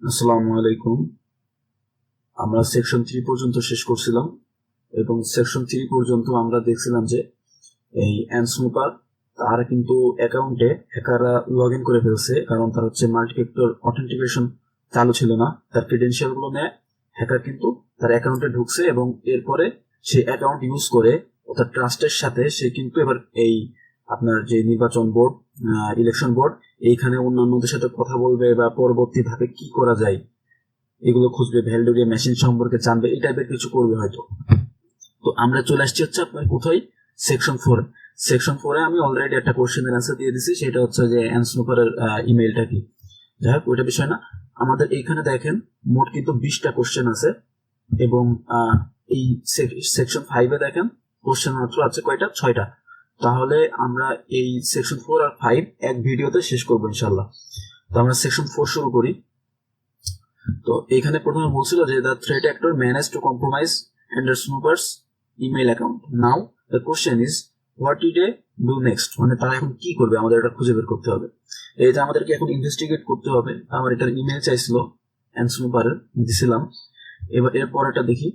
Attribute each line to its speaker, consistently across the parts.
Speaker 1: আসসালামু আলাইকুম। আমরা সেকশন 3 পর্যন্ত শেষ করছিলাম এবং সেকশন 3 পর্যন্ত আমরা দেখছিলাম যে এই অ্যানস্নুপার তারা কিন্তু অ্যাকাউন্টে হ্যাকাররা লগ ইন করে ফেলছে, কারণ তার হচ্ছে মাল্টিফ্যাক্টর অথেন্টিকেশন চালু ছিল না। তার ক্রেডেনশিয়াল গুলো নেয় হ্যাকার, কিন্তু তার অ্যাকাউন্টে ঢুকছে এবং এরপরে সে অ্যাকাউন্ট ইউজ করে অর্থাৎ ট্রাস্টের সাথে সে কিন্তু এবার এই আপনার যে নির্বাচন বোর্ড, ইলেকশন বোর্ড, এইখানে অন্যান্যদের সাথে কথা বলবে বা পরবর্তী ধাপে কি করা যায় এগুলো খুঁজবে, ভ্যালিডেটর মেশিন সম্পর্কে জানবে, এই টাইপের কিছু করবে হয়তো। তো আমরা চলে আসছি হচ্ছে আপনার কোথায়, সেকশন 4। সেকশন 4 আমি অলরেডি একটা কোশ্চেনের অ্যান্সার দিয়ে দিছি, সেটা হচ্ছে যে অ্যানস্নুপারের ইমেইলটা কি। যাই হোক, ওইটা বিষয় না। আমাদের এইখানে দেখেন মোট কিন্তু 20টা কোশ্চেন আছে এবং এই সেকশন 5-এ দেখেন কোশ্চেন মাত্র আছে কয়টা, 6টা। তাহলে আমরা এই সেকশন 4 আর 5 এক ভিডিওতে শেষ করবো ইনশাল্লাহ। তো আমরা সেকশন 4 শুরু করি। তো এখানে প্রথমে বলছিল যে the threat actor manage to compromise under Snooper's email account. Now the question is what did they do next, মানে তারা এখন কি করবে আমাদের এটা খুঁজে বের করতে হবে। এই যে আমাদেরকে এখন ইনভেস্টিগেট করতে হবে। আমার এটার ইমেল চাইছিল অ্যান্ড স্নুপারের, দিছিলাম। এবার এরপর এটা দেখি।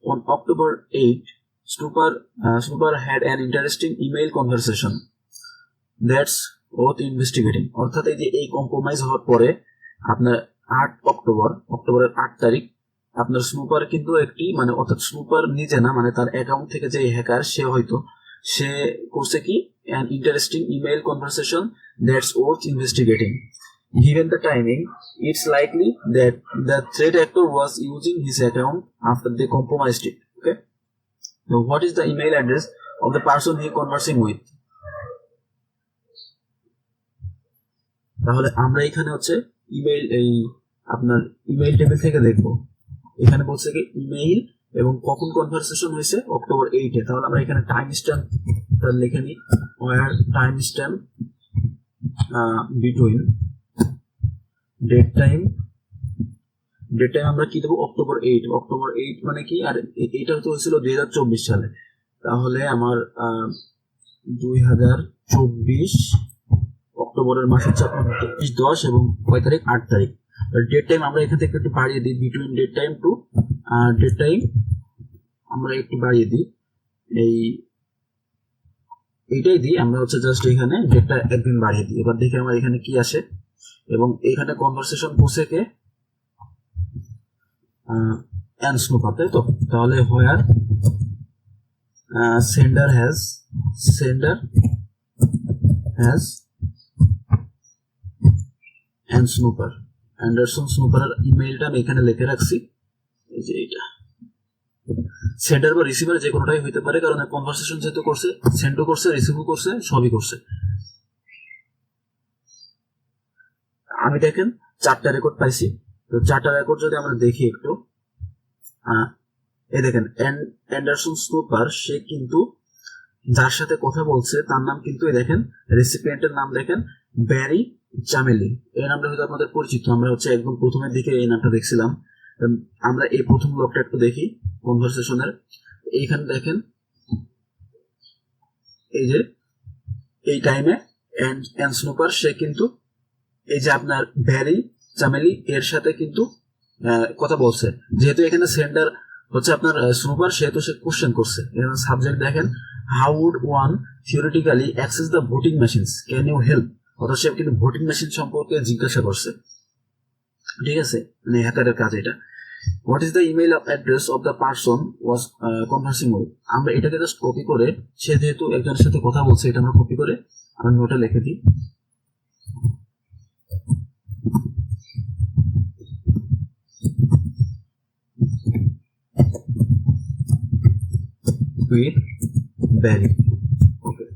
Speaker 1: On October 8 Snooper had an interesting email conversation that's worth investigating. অর্থাৎ এই যে এই কম্প্রোমাইজ হওয়ার পরে আপনার 8 অক্টোবরের 8 তারিখ আপনার স্নুপার কিন্তু একটি, মানে অর্থাৎ স্নুপার নিজে না, মানে তার অ্যাকাউন্ট থেকে যে হ্যাকার সে করছে কি, an interesting email conversation that's worth investigating. Given the timing, it's likely that the threat actor was using his account after they compromised it. Okay. Now, what is the email address of the person he conversing with? তাহলে আমরা এখানে হচ্ছে email, এই আপনার email table থেকে দেখব। এখানে বলছে কি ইমেইল এবং কখন কনভারসেশন হয়েছে, অক্টোবর 8-এ। তাহলে আমরা এখানে টাইম স্ট্যাম্প লিখে নিই, where time stamp between date time আমরা কি দেবো, অক্টোবর 8 মানে কি, আর এটা তো হয়েছিল 2024 সালে। তাহলে আমার 2024 অক্টোবরের মাস হচ্ছে আপনার 23-10 এবং কয় তারিখ, 8 তারিখ। ডেট টাইম আমরা এখান থেকে একটু বাড়িয়ে দিই, between date time to date time আমরা একটু বাড়িয়ে দিই, এইটাই দিই আমরা হচ্ছে, জাস্ট এখানে ডেটটা একদিন বাড়িয়ে দিই। এবার দেখি আমার এখানে কি আসে। এবং এখানে কনভারসেশন করছে কে, অ্যানস্নুপার, তাই তো। তাহলে হোয়ার সেন্ডার হ্যাজ অ্যানস্নুপার, অ্যান্ডারসন স্নুপারের ইমেইলটা আমি এখানে লিখে রাখছি, এই যে এইটা। সেন্ডার বা রিসিভার যে কোনোটাই হইতে পারে, কারণ কনভারসেশন যেহেতু করছে, সেন্ডও করছে, রিসিভও করছে, সবই করছে। আমি দেখেন 4টা রেকর্ড পাইছি। তো 4টা রেকর্ড যদি আমরা দেখি একটু, এই দেখেন অ্যান্ডারসন স্নুপার, সে কিন্তু যার সাথে কথা বলছে তার নাম কিন্তু, এই দেখেন রেসিপিয়েন্টের নাম দেখেন ব্যারি জামেলি। এই নামটা হয়তো আপনাদের পরিচিত, আমরা হচ্ছে একদম প্রথমের দিকে এই নামটা দেখছিলাম। আমরা এই প্রথম ব্লকটা একটু দেখি কনভারসেশনের। এইখানে দেখেন এই যে এই টাইমে অ্যানস্নুপার সে কিন্তু এই যে আপনার ব্যারি জামেলি এর সাথে কিন্তু কথা বলছে। যেহেতু এখানে সেন্ডার হচ্ছে আপনার স্নুপার, সেহেতু সে কোশ্চেন করছে। এখানে সাবজেক্ট দেখেন, how would one theoretically access the voting machines, can you help. অর্থাৎ সে কিন্তু ভোটিং মেশিন সম্পর্কে জিজ্ঞাসা করছে, ঠিক আছে, মানে হ্যাকারের কাজ এটা। What is the email address of the person was conversing with. আমরা এটাকে জাস্ট কপি করে, সে যেহেতু একজনের সাথে কথা বলছে, এটা আমরা কপি করে আমরা নোটে লিখে দিই। উইথ ব্যারি, ওকে।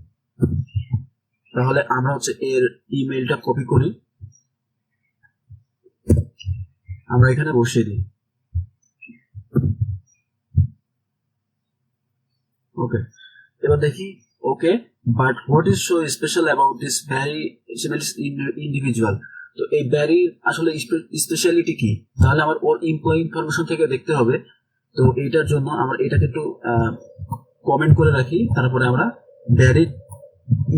Speaker 1: তাহলে আমরা হচ্ছে এর ইমেইলটা কপি করি, আমরা এখানে বসিয়ে দিই, ওকে। এবার দেখি, okay, but what is so special about this Barry individual. তো এই ব্যারির আসলে স্পেশালিটি কি, তাহলে আমার ওর এমপ্লয়ি ইনফরমেশন থেকে দেখতে হবে। তো এইটার জন্য আমরা এটাকে একটু কমেন্ট করে রাখি, তারপরে আমরা ব্যারির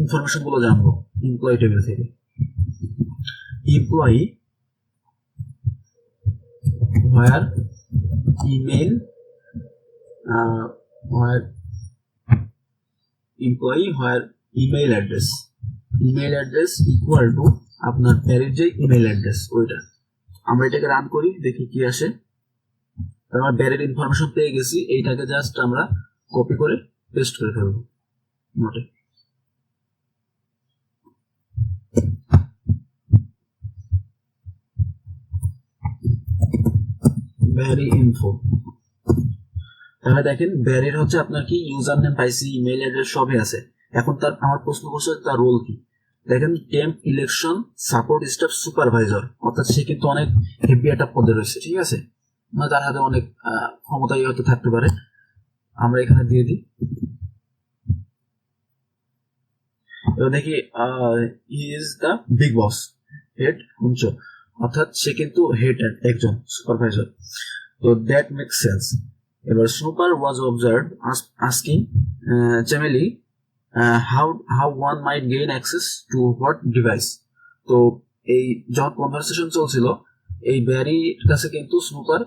Speaker 1: ইনফরমেশন গুলো জানবো এমপ্লয়ি টেবিল থেকে। Employee where email where employee where email address equal to আপনার প্যারের যে ইমেল অ্যাড্রেস ওইটা। আমরা এটাকে রান করি, দেখি কি আসে। আমরা ব্যারের ইনফরমেশন পেয়ে গেছি, এইটাকে জাস্ট আমরা কপি করে পেস্ট করে ফেলবো নোটে। ব্যারি ইনফো, তাহলে দেখেন ব্যারির হচ্ছে আপনার কি ইউজার নেম পাইছি, ইমেল অ্যাড্রেস সবই আছে। এখন তার আমার প্রশ্ন করছে তার রোল কি। দেখেন temp election support staff supervisor, অর্থাৎ সে কিন্তু অনেক হেভি একটা পদে রয়েছে, ঠিক আছে, মানে তার হাতে অনেক ক্ষমতাই হয়তো থাকতে পারে। আমরা এখানে দিয়ে দিই, এবার দেখি he is the big boss head honcho, অর্থাৎ সে কিন্তু হেড একজন সুপারভাইজার। তো দ্যাট মেক সেন্স। এবার সুপার ওয়াজ অবজার্ভ আস্কিং চ্যামেলি how one might gain access to what device. তো এই যখন কনভারসেশন চলছিল, এই ব্যারির কাছে কিন্তু স্নুপার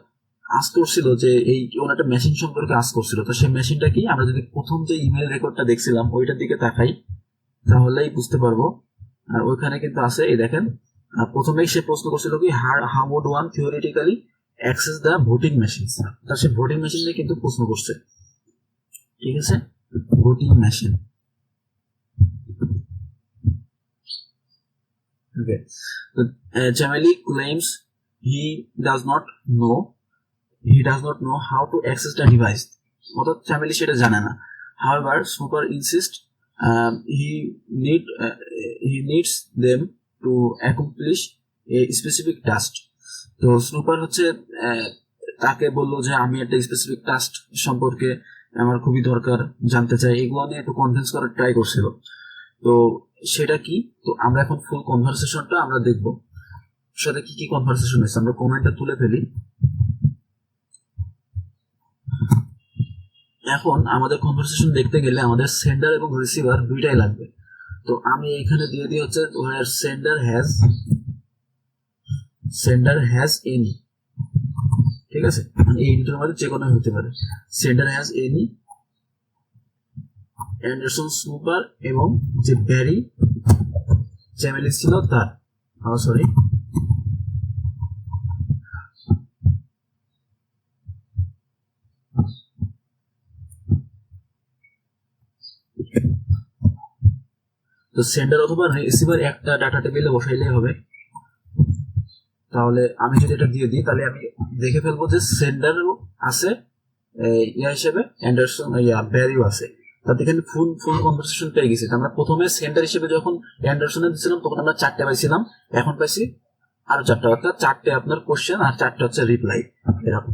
Speaker 1: আস্ক করছিল যে এই কোন একটা মেশিন সম্পর্কে আস্ক করছিল। তো সেই মেশিনটা কি, আমরা যদি প্রথম যে ইমেল রেকর্ডটা দেখছিলাম ওইটার দিকে তাকাই তাহলেই বুঝতে পারবো। আর ওইখানে কিন্তু আছে, এই দেখেন প্রথমেই সে প্রশ্ন করছিল কি how would one theoretically access the voting machine. তার সে ভোটিং মেশিন নিয়ে কিন্তু প্রশ্ন করছে, ঠিক আছে, voting machine. Okay. So, Jamali claims he does not know how to access the device. অর্থাৎ Jamali সেটা জানে না। However, Snooper insists he needs them to accomplish a specific task. তো স্নুপার হচ্ছে তাকে বললো যে আমি একটা স্পেসিফিক টাস্ক সম্পর্কে আমার খুবই দরকার, জানতে চাই, এগুলো নিয়ে একটু কনভিন্স করার ট্রাই করছিল। তো সেটা কি, তো আমরা এখন ফুল কনভারসেশনটা আমরা দেখব, সাথে কি কি কনভারসেশন হয়েছে আমরা কমেন্টটা তুলে ফেলি। এখন আমাদের কনভারসেশন দেখতে গেলে আমাদের সেন্ডার এবং রিসিভার দুইটাই লাগবে। তো আমি এখানে দিয়ে দিই হচ্ছে where sender has any, ঠিক আছে, মানে এই দুটোর মধ্যে যে কোনো হতে পারে। সেন্ডার হ্যাজ এনি অ্যান্ডারসন স্নুপার এবং যে ব্যারি চ্যামেলি ছিল তার, সরি তো সেন্ডার অথবা রিসিভার একটা ডাটা টেবিলে বসাইলেই হবে। তাহলে আমি যদি এটা দিয়ে দিই তাহলে আমি দেখে ফেলবো যে সেন্ডারও আছে ইয়া হিসেবে, অ্যান্ডারসন ব্যারিও আছে। তাতে এখানে ফুল কনভারসেশন পেয়ে গেছি। আমরা প্রথমে সেন্ডার হিসেবে যখন অ্যান্ডারসনে দিয়েছিলাম তখন আমরা 4টে পাইছিলাম, এখন পাইছি আরো 4টা, অর্থাৎ 4টে আপনার কোশ্চেন আর 4টে হচ্ছে রিপ্লাই, এরকম।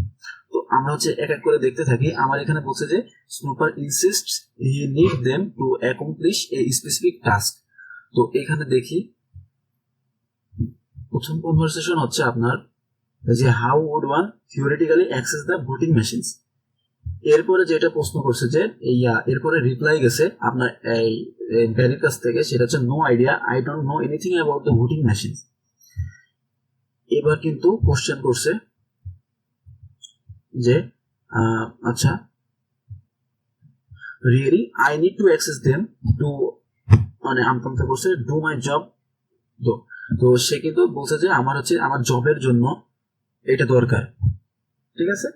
Speaker 1: তো আমরা হচ্ছে এক এক করে দেখতে থাকি। আমার এখানে বলছে যে Snooper insists he need them to accomplish a specific task. তো এখানে দেখি প্রথম কনভারসেশন হচ্ছে আপনার যে how would one theoretically access the voting machines. এরপরে যেটা প্রশ্ন করছে যে এরপরে রিপ্লাই গেছে আপনার এই ব্যারির কাছ থেকে, সেটা হচ্ছে no idea, I don't know anything about the voting machine. এবার কিন্তু কোশ্চেন করছে যে আচ্ছা really I need to access them too, মানে আমতমতা করছে ডু মাই জব। তো সে কিন্তু বলছে যে আমার হচ্ছে আমার জবের জন্য এটা দরকার, ঠিক আছে।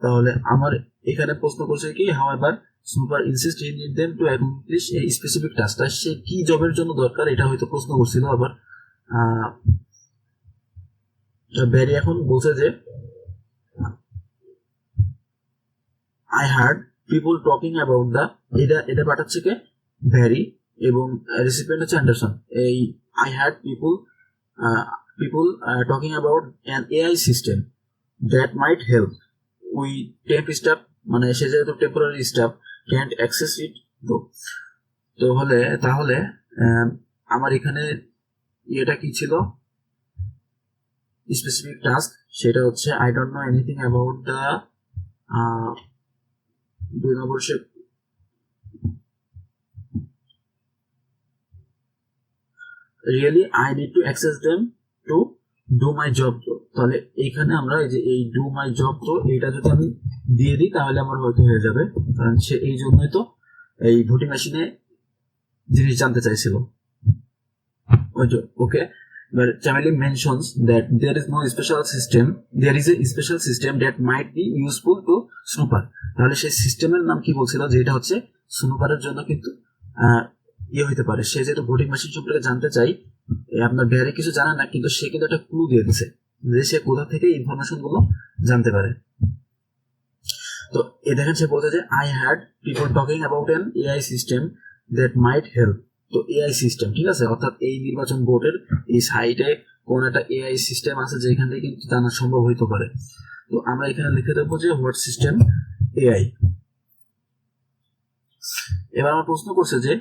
Speaker 1: তাহলে আমার এখানে প্রশ্ন করছে কি however Snooper insist he need them to accomplish a specific task. সে কি জবের জন্য দরকার এটা হয়তো প্রশ্ন করছিল। আবার ব্যারি এখন বলছে যে I heard people talking about the, এটা পাঠাচ্ছে কে, ব্যারি, এবং রিসিপিয়েন্ট হচ্ছে অ্যান্ডারসন। এই I heard people talking about an AI system that might help we temp staff, মানে সে যেহেতু temporary staff can't access it. তো হলে তাহলে আমার এখানে এটা কি ছিল স্পেসিফিক টাস্ক, সেটা হচ্ছে I don't know anything about the 2 number say really I need to access them to do my job তো, তাহলে এইখানে আমরা এই যে এই ডু মাই জব তো এটা যদি আমি দিয়ে দিই তাহলে আমার হয়তো হয়ে যাবে, কারণ সে এই জন্যই তো এই ভোটিং মেশিনে জিনিস জানতে চাইছিল। ওকে, but Chamberlain mentions that there is a special system that might be useful to snooper. তাহলে সেই সিস্টেমের নাম কি বলছিল, যে এটা হচ্ছে স্নুপারের জন্য কিন্তু ইয়ে হইতে পারে। সে যেহেতু ভোটিং মেশিন সম্পর্কে জানতে চাই, আপনার বেহারে কিছু জানা না, কিন্তু সে কিন্তু একটা ক্লু দিয়ে দিচ্ছে যে সে কোথা থেকে ইনফরমেশন গুলো জানতে পারে। তো এ দেখেন সে বলছে যে I had people talking about an AI system that might help. তো এআই সিস্টেম, ঠিক আছে, অর্থাৎ এই নির্বাচন বোর্ডের এই সাইটে কোন একটা এআই সিস্টেম আছে যেখান থেকে কিন্তু জানা সম্ভব হইতে পারে। তো আমরা এখানে লিখে দেবো যে হোয়াট সিস্টেম এআই। এবার আমার প্রশ্ন করছে যে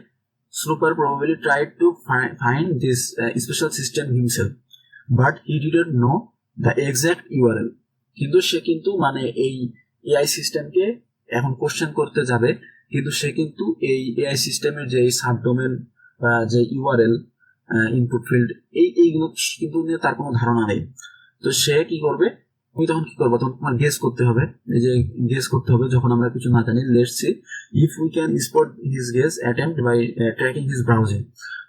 Speaker 1: স্নুপার probably tried to find this special system himself but he didn't know the exact URL. কিন্তু সে কিন্তু মানে এই এআই সিস্টেমকে এখন কোশ্চেন করতে যাবে, কিন্তু সে কিন্তু এই এআই সিস্টেমের যে সাবডোমেন বা যে ইউআরএল ইনপুট ফিল্ড এইগুলো কিন্তু নিয়ে তার কোনো ধারণা নেই। তো সে কি করবে, তুমি তখন কি করবো, তখন তোমার গেস করতে হবে, এই যে গেস করতে হবে যখন আমরা কিছু না জানি। Let's see if we can spot his guess attempt by tracking his browsing.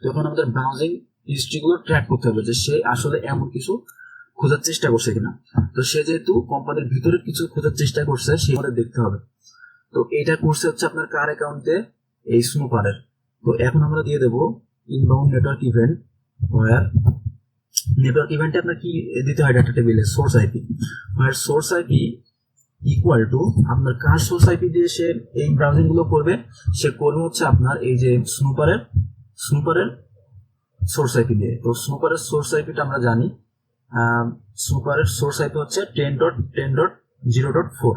Speaker 1: তখন আমাদের ব্রাউজিং হিস্ট্রিগুলো ট্র্যাক করতে হবে যে সে আসলে এমন কিছু খোঁজার চেষ্টা করছে কিনা। তো সে যেহেতু কোম্পানির ভিতরে কিছু খোঁজার চেষ্টা করছে সে আমাদের দেখতে হবে। তো এটা করছে হচ্ছে আপনার কার অ্যাকাউন্টে, এই স্নুপারের। তো এখন আমরা দিয়ে দেবো inbound network event, where network ইভেন্টে আপনার কি দিতে হয় ডাটা টেবিলে source IP, where source IP equal to আপনার কার সোর্স আইপি দিয়ে সে এই ব্রাউজিং গুলো করবে, সে করবে হচ্ছে আপনার এই যে স্নুপারের সোর্স আইপি দিয়ে। তো স্নুপারের সোর্স আইপিটা আমরা জানি, স্নুপারের সোর্স আইপি হচ্ছে 10.10.0.4।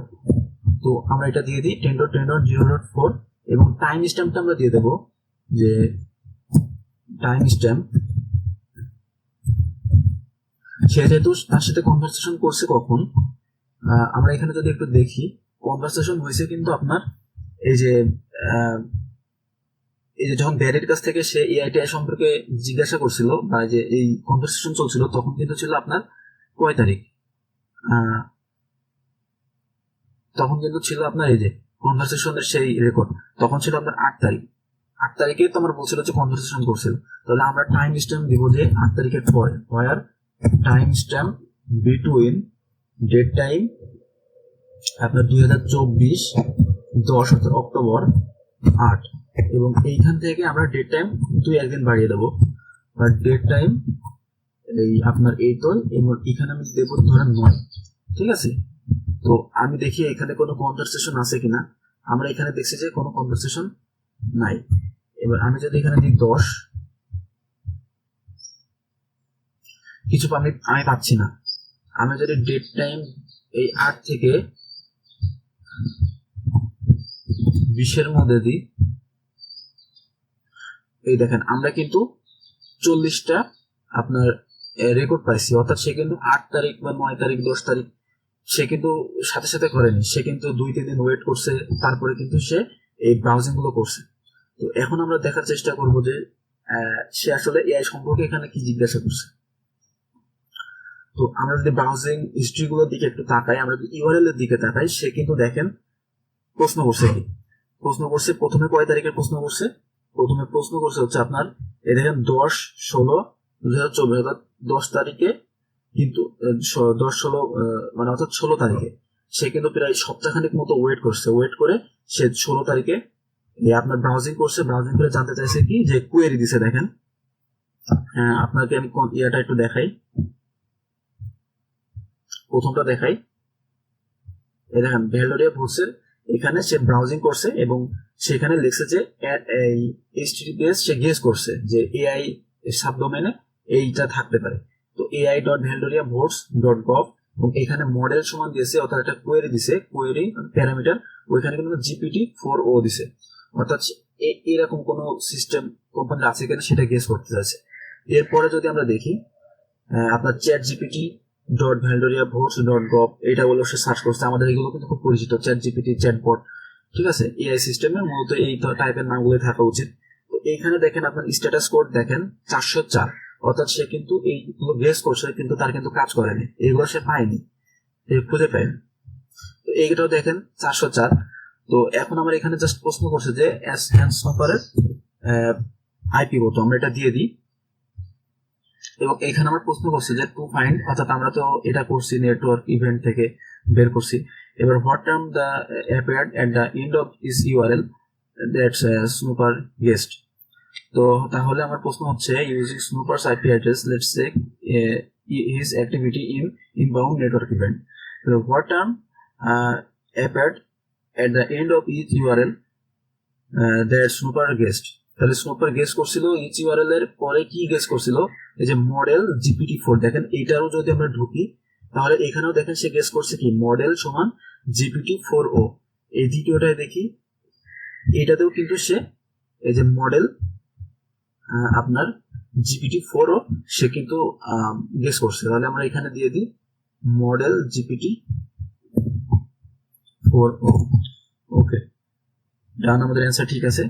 Speaker 1: তো আমরা এটা দিয়ে দিই 10.10.0.4 এবং টাইম স্ট্যাম্পটা আমরা দিয়ে দেবো যে টাইম স্ট্যাম্প সে যেহেতু তার সাথে কনভারসেশন করছে কখন, আমরা এখানে যদি একটু দেখি কনভারসেশন হয়েছে কিন্তু আপনার এই যে যখন ব্যারির কাছ থেকে সে এআইটিআই সম্পর্কে জিজ্ঞাসা করছিল বা যে এই কনভারসেশন চলছিল তখন কিন্তু ছিল আপনার কয় তারিখ, তখন কিন্তু ছিল আপনার এই যে কনভারসেশনের সেই রেকর্ড তখন ছিল আপনার 8 তারিখ। 8 তারিখে তোমার বলছিল যে কনভারসেশন করছিল, তাহলে আমরা টাইম স্ট্যাম্প দিব যে 8 তারিখের পরে, where time stamp between date time আপনার 2024 10 অক্টোবর 8 এবং এইখান থেকে আমরা ডেট টাইম 2 দিন বাড়িয়ে দেবো, আর ডেট টাইম এই আপনার 8 এবং এখানে আমি দেবো ধরেন 9, ঠিক আছে। তো আমি দেখি এখানে কোনো কনভারসেশন আছে কিনা, আমরা এখানে দেখছি যে কোনো কনভারসেশন নাই। এবার আমি যদি এখানে দিই 10 কিছু আমি পাচ্ছি না। আমি যদি ডেট টাইম এই 8 থেকে 20 মধ্যে দিই, এই দেখেন আমরা কিন্তু 40টা আপনার রেকর্ড পাইছি, অর্থাৎ সে কিন্তু 8 তারিখ বা 9 তারিখ 10 তারিখ সে কিন্তু সাথে সাথে করেনি, সে কিন্তু 2-3 দিন ওয়েট করছে, তারপরে কিন্তু সে এই ব্রাউজিং গুলো করছে। তো এখন আমরা দেখার চেষ্টা করব যে সে আসলে এআই সম্পর্কে এখানে কি জিজ্ঞাসা করছে। তো আমরা যদি ব্রাউজিং হিস্ট্রি গুলোর দিকে একটু তাকাই, আমরা যদি ইউআরএল এর দিকে তাকাই, সে কিন্তু দেখেন প্রশ্ন করছে কি, প্রশ্ন করছে প্রথমে কয় তারিখের প্রশ্ন করছে, প্রথমে প্রশ্ন করছে হচ্ছে আপনার এই দেখেন 10-16-2024 অর্থাৎ 10 তারিখে কিন্তু 10-16 মানে অর্থাৎ 16 তারিখে সে কিন্তু প্রায় সপ্তাহখানিক মতো ওয়েট করছে, ওয়েট করে সে 16 তারিখে আপনার ব্রাউজিং করছে, ব্রাউজিং করে জানতে চাইছে কি যে কোয়েরি দিছে। দেখেন আপনাকে আমি ইয়াটা একটু দেখাই, প্রথমটা দেখাই, এই দেখেন ভ্যালোরিয়া ভোর্সের এখানে সে ব্রাউজিং করছে এবং সেখানে লিখছে যে এই এইচটিটিপিএস সে গেস করছে যে এআই সাবডোমেনে এইটা থাকতে পারে। তো ai.valdoria.votes.gov এবং এখানে মডেল সমান দিয়েছে, অর্থাৎ একটা কোয়েরি দিছে, কোয়েরি প্যারামিটার ওইখানে কিন্তু GPT-4o দিছে, অর্থাৎ এরকম কোন সিস্টেম কোম্পানি আছে কিনা সেটা গেস করতে যাচ্ছে। এরপরে যদি আমরা দেখি আপনার ChatGPT.valdoria.votes.gov এটা বলে সে সার্চ করছে, আমাদের এগুলো কিন্তু খুব পরিচিত, ChatGPT চ্যাটবট, ঠিক আছে। এআই সিস্টেমে মূলত এই টাইপের নামগুলো থাকা উচিত। তো এইখানে দেখেন আপনার স্ট্যাটাস কোড দেখেন 404, অর্থাৎ সে কিন্তু এইগুলো গেস করছে কিন্তু তার কিন্তু কাজ করেনি, এইগুলো সে পায়নি, খুঁজে পায়নি। তো এইটাও দেখেন 404। তো এখন আমার এখানে জাস্ট প্রশ্ন করছে যে স্নুপারের আইপি কত, আমরা এটা দিয়ে দিই। এবং এখানে আমার প্রশ্ন করছে যে টু ফাইন্ড, অর্থাৎ আমরা তো এটা করছি নেটওয়ার্ক ইভেন্ট থেকে বের করছি। এবার what term the appeared at the end of each URL that's Snooper guessed. তো তাহলে আমার প্রশ্ন হচ্ছে using Snooper's IP address let's check his activity in inbound network event. What term appeared at the end of each URL that Snooper guessed. তাহলে Snooper guess করছিল each URL এর পরে কি গেস করছিল, এই যে মডেল GPT-4। দেখেন এইটারও যদি আমরা ঢুকি তাহলে এখানেও দেখেন সে গেস করছে কি মডেল সমান GPT-4o। এই দ্বিতীয়টায় দেখি এইটাতেও কিন্তু সে এই যে মডেল আপনার GPT-4o সে কিন্তু গেস করছে। তাহলে আমরা এখানে দিয়ে দিই মডেল GPT-4o। ওকে, ডান, আমাদের অ্যান্সার ঠিক আছে।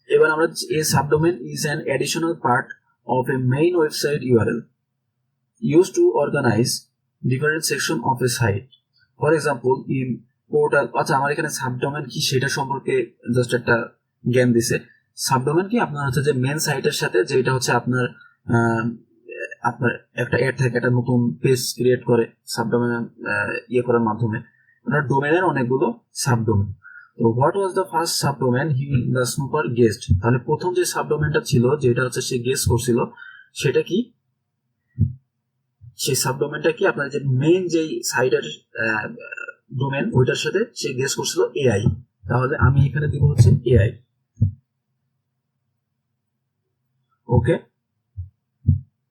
Speaker 1: এবার আমরা a subdomain is an additional part of a main website URL used to organize different section of a site. For example, in portal, আচ্ছা আমার এখানে সাবডোমেন কি সেটা সম্পর্কে জাস্ট একটা জ্ঞান দিছে। সাবডোমেন কি আপনার হচ্ছে যে মেন সাইটের সাথে যেটা হচ্ছে আপনার আপনার একটা অ্যাড থাকে, একটা নতুন পেজ ক্রিয়েট করে সাবডোমেন ইয়ে করার মাধ্যমে। আপনার ডোমেনের অনেকগুলো সাবডোমেন। তো what was the first subdomain he the Snooper guessed. তাহলে প্রথম যে সাবডোমেনটা ছিল যেটা হচ্ছে সে গেস করছিল সেটা কি, সেই সাবডোমেনটা কি আপনার যে মেইন যেই সাইটের ডোমেন ওইটার সাথে সে গেস করছিল এআই। তাহলে আমি এখানে দিব হচ্ছে এআই। ওকে,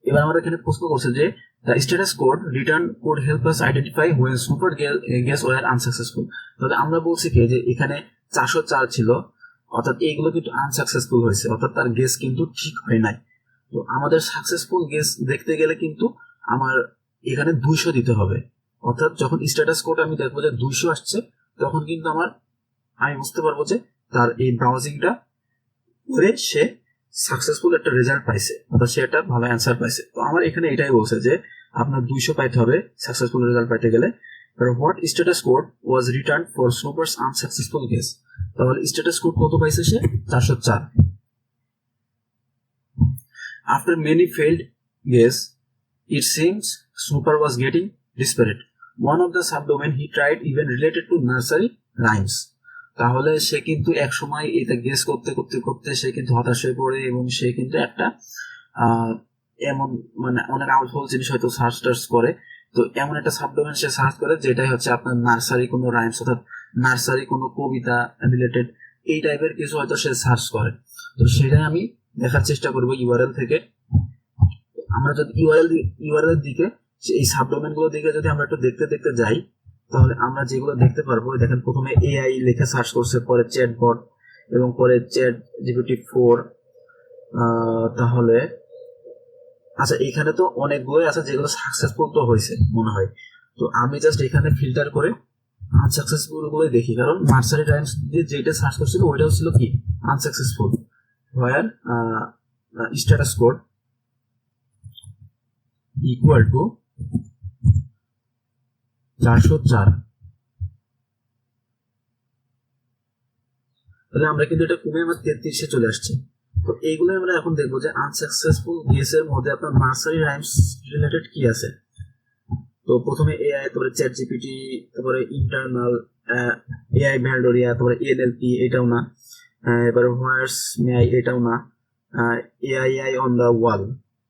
Speaker 1: এবার আমরা এখানে প্রশ্ন করছে যে the status code return could help us identify when snooper guess were unsuccessful. তাহলে আমরা বলছি কি যে এখানে 404 ছিল, অর্থাৎ এইগুলো কিন্তু আনসাকসেসফুল হয়েছে, অর্থাৎ তার গেস কিন্তু ঠিক হয় নাই। তো আমাদের সাকসেসফুল গেস দেখতে গেলে কিন্তু আমার এখানে 200 দিতে হবে। অর্থাৎ যখন স্ট্যাটাস কোড আমি দেখবো যে 200 আসছে তখন কিন্তু আমি বুঝতে পারবো যে তার এই ব্রাউজিংটা করে সে সাকসেসফুল একটা রেজাল্ট পাইছে, অর্থাৎ সে একটা ভালো অ্যান্সার পাইছে। তো আমার এখানে এটাই বলছে যে আপনার 200 পাইতে হবে সাকসেসফুল রেজাল্ট পাইতে গেলে। What status code was return for Snooper's unsuccessful guess. তাহলে স্ট্যাটাস কোড কত পাইছে সে, 404। After many failed guess it seems Snooper was getting desperate. One of the subdomain he tried even related to nursery rhymes. তাহলে সে কিন্তু এক সময় এটা গেস করতে করতে করতে সে কিন্তু হতাশ হয়ে পড়ে এবং সে কিন্তু একটা এমন মানে অনেক আউটফুল জিনিস হয়তো সার্চ টার্চ করে। তো এমন একটা সাবডোমেন সে সার্চ করে যেটাই হচ্ছে আপনার নার্সারি কোনো রাইমস, অর্থাৎ নার্সারি কোনো কবিতা রিলেটেড এই টাইপের কিছু হয়তো সে সার্চ করে। তো সেটাই আমি দেখার চেষ্টা করবো ইউআরএল থেকে। আমরা যদি ইউআরএল দিকে এই সাবডোমেন গুলো দিকে যদি আমরা একটু দেখতে দেখতে যাই তাহলে আমরা যেগুলো দেখতে পারবো, দেখেন প্রথমে এআই লেখা সার্চ করছে, পরে চ্যাটবট এবং পরে চ্যাট GPT-4। তাহলে আচ্ছা এখানে তো অনেকগুলোই আছে যেগুলো সাকসেসফুল তো হয়েছে মনে হয়। তো আমি জাস্ট এখানে ফিল্টার করে আনসাকসেসফুল গুলোই দেখি, কারণ নার্সারি টাইমস দিয়ে যেটা সার্চ করছিল ওইটাও ছিল কি unsuccessful. Where status code equal to 404। তাহলে আমরা কিন্তু এটা কমে আমার 33-এ চলে আসছে। তো এইগুলো আমরা এখন দেখবো যে আনসাকসেসফুল গেসের মধ্যে আপনার নার্সারি রাইমস রিলেটেড কি আছে। তো প্রথমে এআই, তারপরে চ্যাট জিপিটি, তারপরে ইন্টারনাল এআই ভ্যালডোরিয়া, তারপরে এনএলপি এটাও না, এবারে হোয়ার্স মেআই এটাও না, এআই অন দ্য ওয়াল,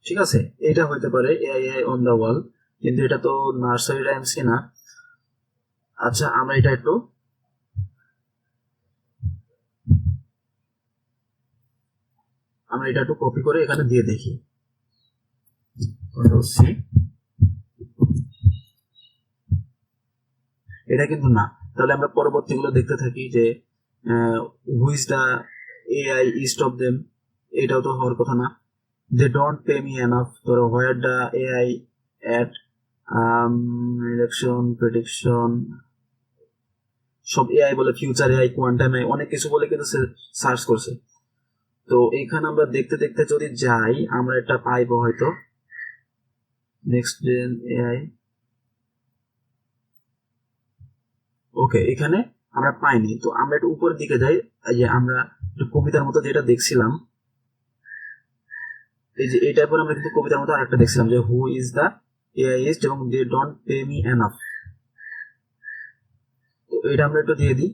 Speaker 1: ঠিক আছে এটা হইতে পারে এআই অন দ্য ওয়াল, কিন্তু এটা তো নার্সারি রাইমস কি না। আচ্ছা আমরা এটা একটু কপি করে এখানে দিয়ে দেখি। এটা কিন্তু না। তাহলে আমরা পরবর্তীগুলো দেখতে থাকি যে who's the AI east of them, এটাও তো হওয়ার কথা না। They don't pay me enough, ধরো where the AI at election prediction, সব এআই বলে, ফিউচার এআই, কোয়ান্টাম এআই, অনেক কিছু বলে কিন্তু সার্চ করছে। তো এইখানে আমরা দেখতে দেখতে যদি যাই আমরা এটা পাইবো হয়তো নেক্সট জেন এআই। ওকে, এখানে আমরা পাইনি, তো আমরা একটু উপরের দিকে যাই। এই যে আমরা একটু কবিতার মতো যেটা দেখছিলাম, এই যে এই টাইপের আমরা কিন্তু কবিতার মতো আরেকটা দেখছিলাম যে হু ইজ দ্য এআইস্ট এবং they don't pay me enough. তো এটা আমরা একটু দিয়ে দিই।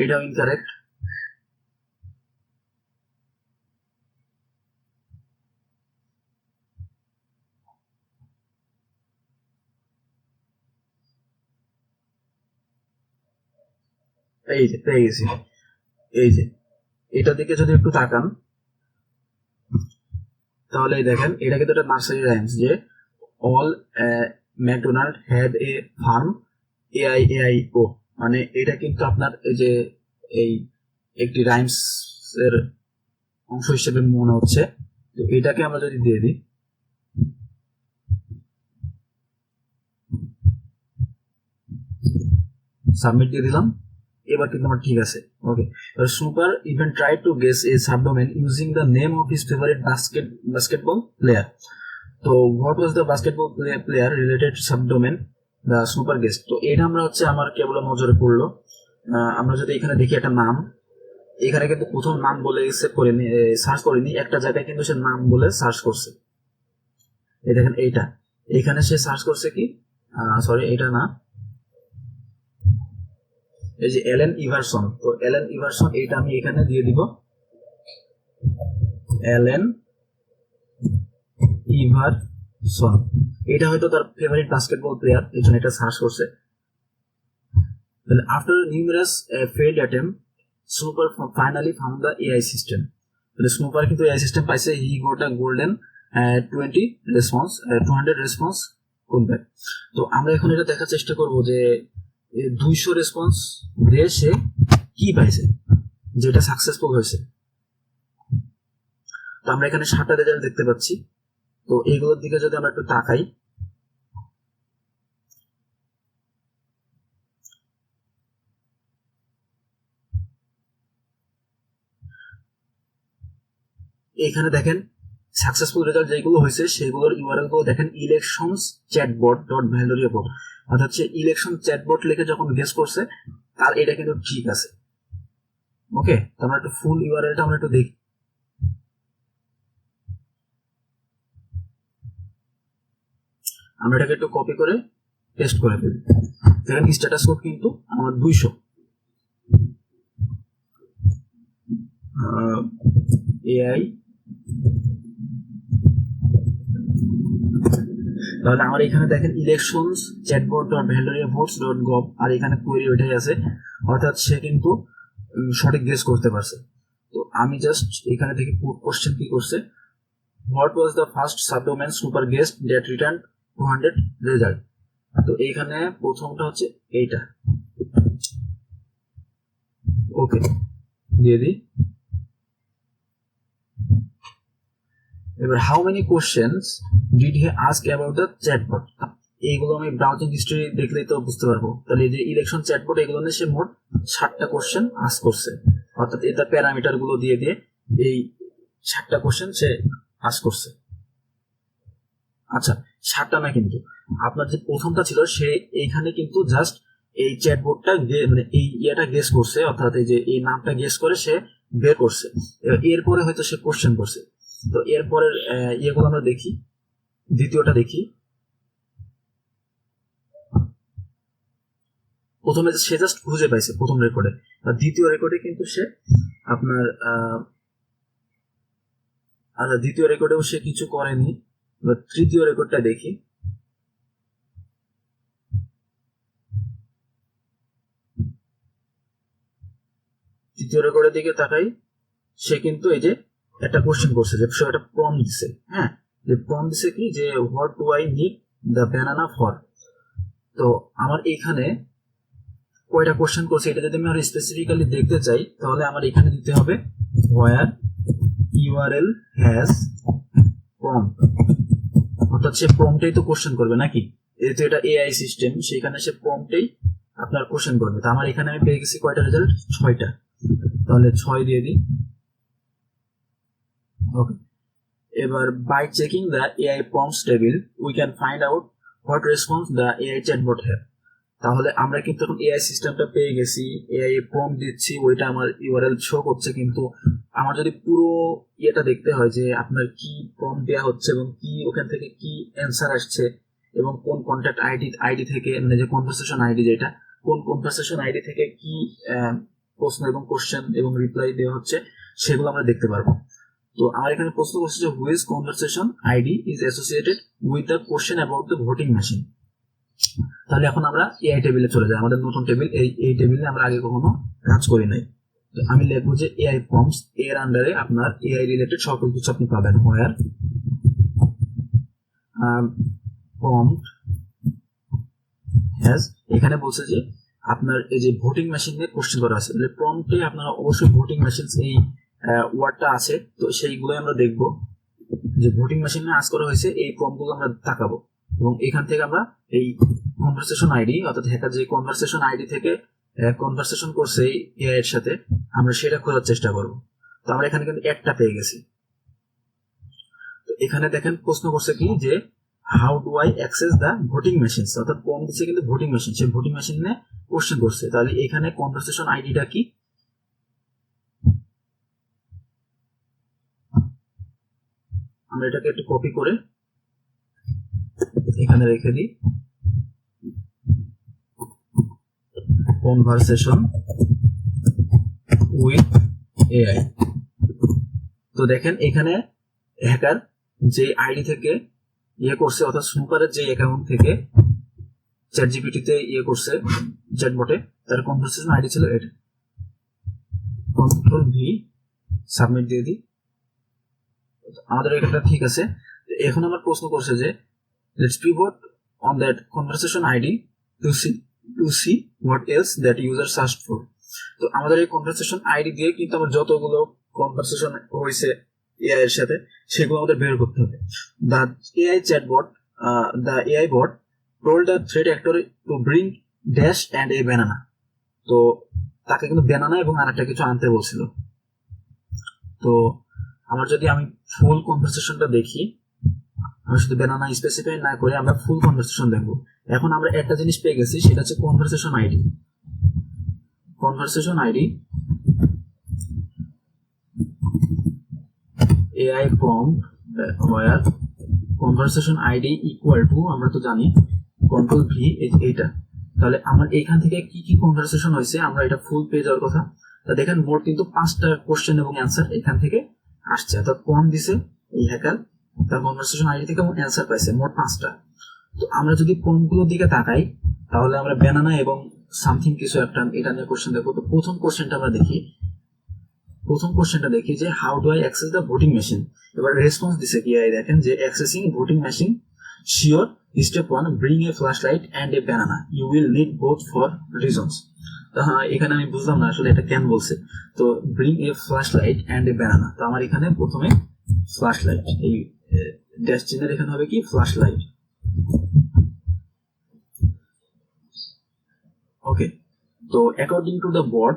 Speaker 1: এটাও ইনকারেক্ট। এই যে পেয়ে গেছি। এই যে এটা দিকে যদি একটু তাকান তাহলে দেখেন এটা কিন্তু একটা নার্সারি রাইমস যে old McDonald had a farm AI AI oh, মানে এটা কিন্তু আপনার এই যে এই একটি রাইমস এর অংশ হিসেবে মনে হচ্ছে। তো এটাকে আমরা যদি দিয়ে দিই, সাবমিট দিয়ে দিলাম, এবার কিন্তু আমার ঠিক আছে। Okay, Snooper even try to guess a subdomain using the name of his favourite basketball player. তো what was the basketball player related subdomain the Snooper guessed. তো এটা আমরা হচ্ছে আমার কেবল নজরে পড়লো। আমরা যদি এখানে দেখি একটা নাম, এখানে কিন্তু প্রথম নাম বলে সেভ করিনি, সার্চ করিনি, একটা জায়গায় কিন্তু সে নাম বলে সার্চ করছে। এই দেখেন এইটা, এখানে সে সার্চ করছে কি, সরি এটা না, এই যে অ্যালেন ইভারসন। তো অ্যালেন ইভারসন এইটা আমি এখানে দিয়ে দিব, অ্যালেন ইভারসন। এটা হয়তো তার ফেভারিট বাস্কেটবল প্লেয়ার, এই জন্য এটা সার্চ করছে। After numerous failed attempt Snooper finally found the AI system. Snooper কিন্তু এআই সিস্টেম পাইছে। He got a golden 200 response comeback. তো আমরা এখন এটা দেখার চেষ্টা করব যে 200 রেসপন্স দিয়ে সে কি পাইছে, যেটা সাকসেসফুল হয়েছে। তো আমরা এখানে 7টা রেজাল্ট দেখতে পাচ্ছি। তো এইগুলোর দিকে যদি আমরা একটু তাকাই, এখানে দেখেন সাকসেসফুল রেজাল্ট যেগুলো হয়েছে সেগুলোর ইউআরএল গুলো দেখেন, ইলেকশনস চ্যাটবট ডট ভ্যালোরিয়া বোর্ড, অর্থাৎ হচ্ছে ইলেকশন চ্যাটবট লিখে যখন গেস করছে তার এটা কিন্তু ঠিক আছে। ওকে, তো আমরা একটু ফুল ইউআরএলটা আমরা একটু দেখি। আমরা এটাকে একটু কপি করে পেস্ট করে ফেলি। দেখেন স্ট্যাটাস কোড কিন্তু আমার 200। এআই, তাহলে আমার এখানে দেখেন elections chatbot dot Valoria votes dot gov, আর এখানে কোয়েরি ওইটাই আছে, অর্থাৎ সে কিন্তু সঠিক গেস করতে পারছে। তো আমি জাস্ট এখানে থেকে কোশ্চেন কি করছে, what was the first subdomain super guest that return 200 result. তো এইখানে প্রথমটা হচ্ছে এইটা। ওকে, দিয়ে দিই। এবার how many questions did he ask about the chatbot. এইগুলো আমি ব্রাউজিং হিস্ট্রি দেখলেই তো বুঝতে পারবো। তাহলে এই যে ইলেকশন চ্যাটবট, এগুলো নিয়ে সে মোট 7টা কোশ্চেন আস্ক করছে, অর্থাৎ এটা প্যারামিটার গুলো দিয়ে দিয়ে এই 7টা কোশ্চেন সে আস্ক করছে। আচ্ছা, 7টা না, কিন্তু আপনার যে প্রথমটা ছিল সে এইখানে কিন্তু জাস্ট এই চ্যাটবটটা মানে এই ইয়েটা গেস করছে, অর্থাৎ এই যে এই নামটা গেস করে সে বের করছে। এরপরে হয়তো সে কোশ্চেন করছে। তো এরপরের ইয়েগুলো আমরা দেখি। দ্বিতীয়টা দেখি, প্রথমে সে জাস্ট খুঁজে পাইছে প্রথম রেকর্ডে, আর দ্বিতীয় রেকর্ডে কিন্তু সে আপনার আচ্ছা দ্বিতীয় রেকর্ডেও সে কিছু করেনি। এবার তৃতীয় রেকর্ডটা দেখি। তৃতীয় রেকর্ডের দিকে তাকাই, সে কিন্তু এই যে একটা কোশ্চেন করছে, যে সে একটা প্রম্পট দিছে। হ্যাঁ, যে প্রম্পট দিছে কি, যে what do I need the banana for. তো আমার এইখানে কয়টা কোশ্চেন করছে এটা যদি আমি আরো স্পেসিফিক্যালি দেখতে চাই, তাহলে আমার এখানে দিতে হবে হোয়ার ইউআরএল হ্যাজ প্রম্পট, অর্থাৎ সে প্রম্পটেই তো কোশ্চেন করবে নাকি, যেহেতু এটা এআই সিস্টেম, সেখানে সে প্রম্পটেই আপনার কোশ্চেন করবে। তো আমার এখানে আমি পেয়ে গেছি কয়টা রেজাল্ট, 6টা, তাহলে 6 দিয়ে দিই। ওকে, এবার by checking the AI prompts table we can find out what response the AI chatbot have. তাহলে আমরা কিন্তু এখন এআই সিস্টেমটা পেয়ে গেছি, এআই প্রম্পট দিচ্ছি, ওইটা আমার ইউআরএল শো করছে, কিন্তু আমার যদি পুরো ইয়েটা দেখতে হয় যে আপনার কি প্রম্পট দেওয়া হচ্ছে এবং কি ওখান থেকে কি অ্যান্সার আসছে এবং কোন কন্ট্যাক্ট আইডি থেকে, মানে যে কনভারসেশন আইডি, যেটা কোন কনভারসেশন আইডি থেকে কি প্রশ্ন এবং কোশ্চেন এবং রিপ্লাই দেওয়া হচ্ছে, সেগুলো আমরা দেখতে পারবো। তো আমার এখানে প্রশ্ন করছে যে which conversation ID is associated with the question about the voting machine. তাহলে এখন আমরা এআই টেবিলে চলে যাই, আমাদের নতুন টেবিল, এই টেবিলে আমরা আগে কখনো কাজ করি নাই। তো আমি লিখবো যে এআই প্রম্পটস, এর আন্ডারে আপনার এআই রিলেটেড সকল কিছু আপনি পাবেন। হোয়ার প্রম্পট হ্যাজ, এখানে বলছে যে আপনার এই যে ভোটিং মেশিন নিয়ে কোশ্চেন করা আছে, তাহলে প্রম্পটে আপনারা অবশ্যই ভোটিং মেশিন এই ওয়ার্ডটা আছে, তো সেইগুলোই আমরা দেখবো যে ভোটিং মেশিনে আজ করা হয়েছে, এই প্রম্পটগুলো আমরা তাকাবো এবং এখান থেকে আমরা এই কনভারসেশন আইডি, অর্থাৎ হ্যাকার যে কনভারসেশন আইডি থেকে কনভারসেশন করছে এআই এর সাথে, আমরা সেটা খোঁজার চেষ্টা করব। তো আমরা এখানে কিন্তু একটা পেয়ে গেছি। তো এখানে দেখেন প্রশ্ন করছে কি যে how do I access the voting machines, অর্থাৎ প্রম্পট দিচ্ছে কিন্তু ভোটিং মেশিন, সেই ভোটিং মেশিন নিয়ে কোশ্চেন করছে। তাহলে এখানে কনভারসেশন আইডিটা কি, আমরা এটাকে একটু কপি করে এখানে রেখে দিই, কনভারসেশন উইথ এআই। তো দেখেন এখানে হ্যাকার যে আইডি থেকে ইয়ে করছে, অর্থাৎ স্নুপারের যে অ্যাকাউন্ট থেকে চ্যাটজিপিটিতে ইয়ে করছে চ্যাটবটে, তার কনভারসেশন আইডি ছিল এটা। কন্ট্রোল ভি, সাবমিট দিয়ে দিই, আমাদের এটা ঠিক আছে। এখন আমার প্রশ্ন করছে যে let's pivot on that conversation ID to see what else that user search for. তো আমাদের এই কনভারসেশন আইডি দিয়ে কিন্তু আমার যতগুলো কনভারসেশন হয়েছে এআই এর সাথে, সেগুলো আমাদের বের করতে হবে। The AI chatbot, the AI bot told the threat actor to bring dash and a banana. তো তাকে কিন্তু ব্যানানা এবং আরেকটা কিছু আনতে বলছিল। তো আমার যদি আমি ফুল কনভারসেশনটা দেখি, আমি শুধু ব্যানানা স্পেসিফাই না করে আমরা ফুল কনভারসেশন দেখবো। এখন আমরা একটা জিনিস পেয়ে গেছি, সেটা হচ্ছে conversation ID. Conversation ID AI prompt where conversation ID equal to, আমরা তো জানি কন্ট্রোল ভি, এইটা। তাহলে আমার এইখান থেকে কি কি কনভারসেশন হয়েছে, আমরা এটা ফুল পেয়ে যাওয়ার কথা। তা দেখেন মোট কিন্তু 5টা কোশ্চেন এবং অ্যান্সার এখান থেকে আসছে, অর্থাৎ কম দিছে এই হ্যাকার তার কনভারসেশন আইডি থেকে এবং অ্যান্সার পাইছে মোট 5টা। তো আমরা যদি কোনগুলোর দিকে তাকাই, তাহলে আমরা ব্যানানা এবং সামথিং কিছু একটা এটা নিয়ে কোশ্চেন দেখবো। তো প্রথম কোশ্চেনটা আমরা দেখি, যে how do I access the voting machine. এবার রেসপন্স দিছে কি, দেখেন যে accessing voting machine sure, step 1 bring a flashlight and a banana, you will need both for reasons. হ্যাঁ, এখানে আমি বুঝলাম না আসলে এটা কেন বলছে। তো bring a flashlight and a banana, তো আমার এখানে প্রথমে ফ্ল্যাশ লাইট, এই ড্যাশ চিহ্নের এখানে হবে কি ফ্ল্যাশ লাইট। ওকে, তো according to the bot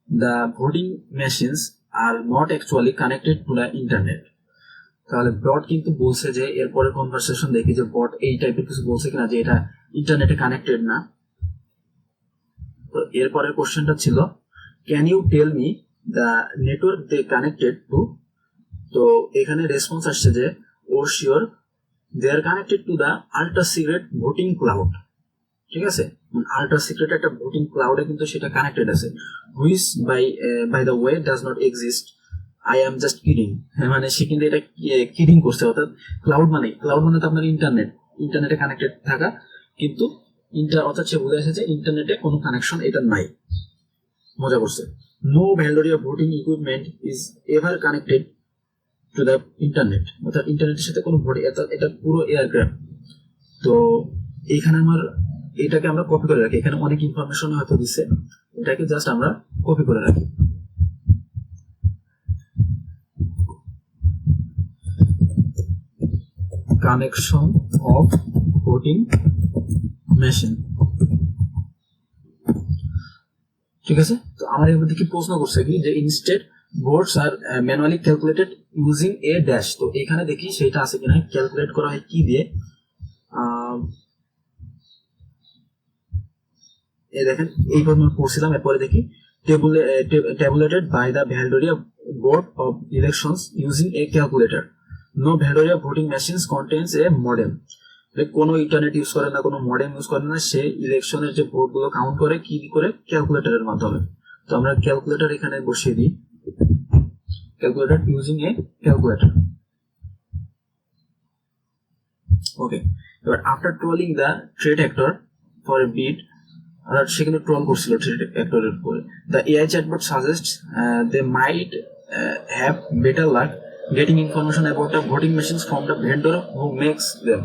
Speaker 1: the voting machines are not actually connected to the internet. তাহলে বট কিন্তু বলছে যে, এরপরে কনভারসেশন দেখি যে বট এই টাইপের কিছু বলছে কিনা যে এটা ইন্টারনেটে কানেক্টেড না। তো এরপরের কোশ্চেনটা ছিল can you tell me the network they connected to. তো এখানে রেসপন্স আসছে যে oh sure they are connected to the ultra secret voting cloud. ঠিক আছে, আল্ট্রা সিক্রেট একটা ভোটিং ক্লাউডে কিন্তু সেটা কানেক্টেড আছে, which by the way does not exist, I am just kidding. মানে সে কিন্তু এটা কিডিং করছে, অর্থাৎ ক্লাউড মানে তো আপনার ইন্টারনেটে কানেক্টেড থাকা, কিন্তু অর্থাৎ সে বুঝে এসেছে ইন্টারনেটে কোনো কানেকশন এটা নাই, মজা করছে। No validity of voting equipment is ever connected to the internet, অর্থাৎ ইন্টারনেটের সাথে কোনো ভোটিং, এটা পুরো এয়ারক্রাফট। তো এইখানে আমার এটাকে আমরা কপি করে রাখি, এখানে অনেক ইনফরমেশন হয়তো দিচ্ছে, এটাকে জাস্ট আমরা কপি করে রাখি। Connection off voting machine. ঠিক আছে, তো আমার এর মধ্যে কি প্রশ্ন করছে কি যে instead votes are manually calculated using a dash. তো এখানে দেখি সেটা আছে কিনা, ক্যালকুলেট করা হয় কি দিয়ে। এই দেখেন এই পরিমাণ পড়ছিলাম, এরপরে দেখি tabulated by the Valdoria Board of Elections using a calculator. No Valdoria voting machines contains a modem. কোনো ইন্টারনেট ইউজ করে না, কোনো মডেম ইউজ করে না, সে ইলেকশনের যে ভোট গুলো কাউন্ট করে কি করে, ক্যালকুলেটরের মাধ্যমে। তো আমরা ক্যালকুলেটর এখানে বসিয়ে দিই, calculator using a calculator. Okay, এবার after trolling the threat actor for a bit, আর সেখানে ট্রল করছিল থ্রেট অ্যাক্টরের উপরে, the AI chatbot suggest they might have better luck getting information about the voting machines from the vendor who makes them.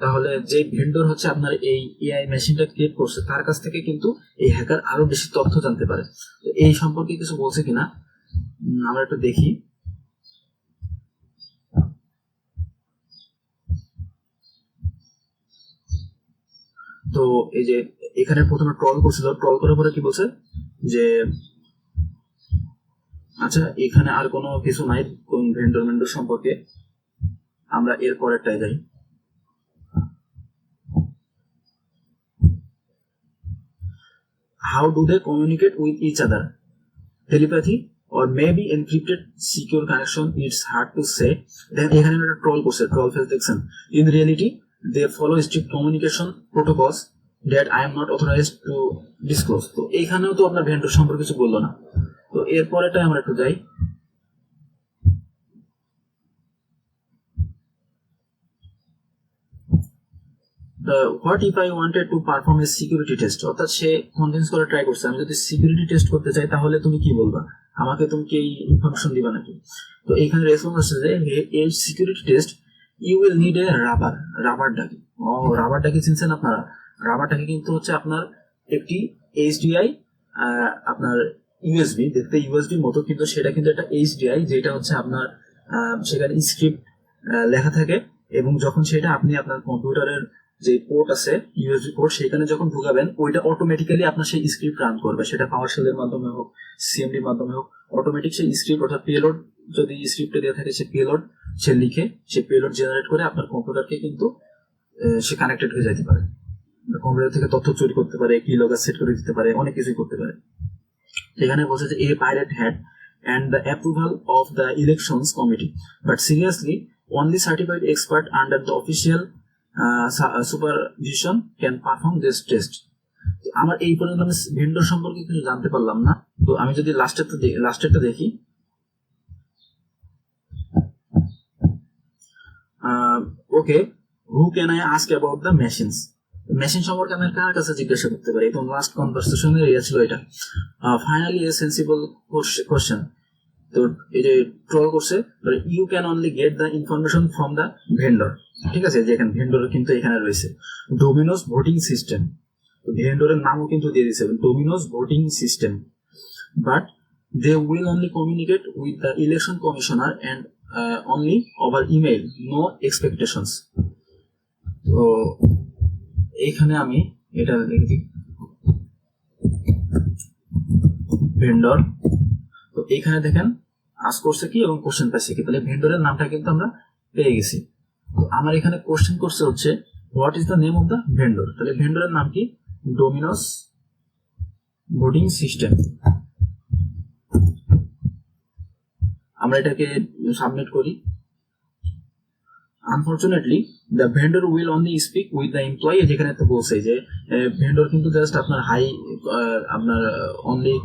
Speaker 1: তাহলে যে vendor হচ্ছে আপনার এই এআই মেশিনটা ক্রিয়েট করছে তার কাছ থেকে কিন্তু এই হ্যাকার আরো বেশি তথ্য জানতে পারে। তো এই সম্পর্কে কিছু বলছে কিনা আমরা একটু দেখি। তো এই যে এখানে প্রথমে ট্রল করছিল, ট্রল করার পরে কি বলছে যে আচ্ছা এখানে আর কোনো কিছু নাই কোন ভেন্ডর সম্পর্কে, আমরা এর পরেরটাই যাই। How do they communicate with each other? Telepathy or maybe encrypted secure connection, it's hard to say. Then এখানে একটা ট্রল করছে, ট্রল ফেল দেখছেন। In reality they follow strict communication protocols that I am not authorized to disclose. তো এইখানেও তো আপনার vendor সম্পর্কে কিছু বললো না। তো এরপরেটাই আমরা একটু যাই। What if I wanted to perform A security test, অর্থাৎ সে কনভিন্স করে ট্রাই করছে আমি যদি সিকিউরিটি টেস্ট করতে চাই তাহলে তুমি কি বলবা, আমাকে তুমি কি এই ইনফরমেশন দিবা নাকি। তো এইখানে রেসপন্স আসছে যে এই security test you will need a rubber ducky. ও রাবার ডাকি চিনছেন আপনারা? রাবার ডাকি কিন্তু হচ্ছে আপনার একটি এইচডিআই, আপনার ইউএসবি, দেখতে ইউএসবি মতো কিন্তু সেটা কিন্তু একটা এইচডিআই, যেটা হচ্ছে আপনার সেখানে স্ক্রিপ্ট লেখা থাকে, এবং যখন সেটা আপনি আপনার কম্পিউটারের যে পোর্ট আছে ইউএসবি পোর্ট সেখানে যখন ঢুকাবেন ওইটা অটোমেটিক্যালি আপনার সেই স্ক্রিপ্ট রান করবে, সেটা পাওয়ার শেলের মাধ্যমে হোক সিএমডির মাধ্যমে হোক, অটোমেটিক সেই স্ক্রিপ্ট অর্থাৎ পেলোড যদি স্ক্রিপ্টে দেওয়া থাকে সে পেলোড সে লিখে সে পেলোড জেনারেট করে আপনার কম্পিউটারকে কিন্তু সে কানেক্টেড হয়ে যেতে পারে, কম্পিউটার থেকে তথ্য চুরি করতে পারে, কি লগা সেট করে দিতে পারে, অনেক কিছুই করতে পারে। এখানে বলছে যে a pirate had and the approval of the elections committee, but seriously only certified expert under the official supervision can perform this test. আমার এই পর্যন্ত আমি ভেন্ডর সম্পর্কে কিছু জানতে পারলাম না। তো আমি যদি লাস্টেরটা দেখি, okay who can I ask about the machines, machine সম্পর্কে আমি কার কাছে জিজ্ঞাসা করতে পারি, তো লাস্ট কনভারসেশনের এরিয়া ছিল এটা। ফাইনালি এ সেন্সিবল কোশ্চেন, তো এই যে ট্রল করছে you can only get the information from the vendor. ঠিক আছে, যে এখানে ভেন্ডর কিন্তু এখানে রয়েছে ডোমিনোস ভোটিং সিস্টেম, তো ভেন্ডরের নামও কিন্তু দিয়ে দিয়েছে Domino's voting system, but they will only communicate with the election commissioner and only over email, no expectations. তো এইখানে আমি এটা লিখেছি ভেন্ডর, তো এইখানে দেখেন আজ করছে কি এবং কোশ্চেন পাইছে কি, তাহলে ভেন্ডরের নামটা কিন্তু আমরা পেয়ে গেছি। তো আমার এখানে কোশ্চেন করছে হচ্ছে what is the name of the vendor, তাহলে ভেন্ডরের নাম কি ডোমিনোস ভোটিং সিস্টেম। আমরা এটাকে সাবমিট করি। Unfortunately the vendor will only speak with the employee, যেখানে তো বলছে যে ভেন্ডর কিন্তু জাস্ট আপনার আপনার only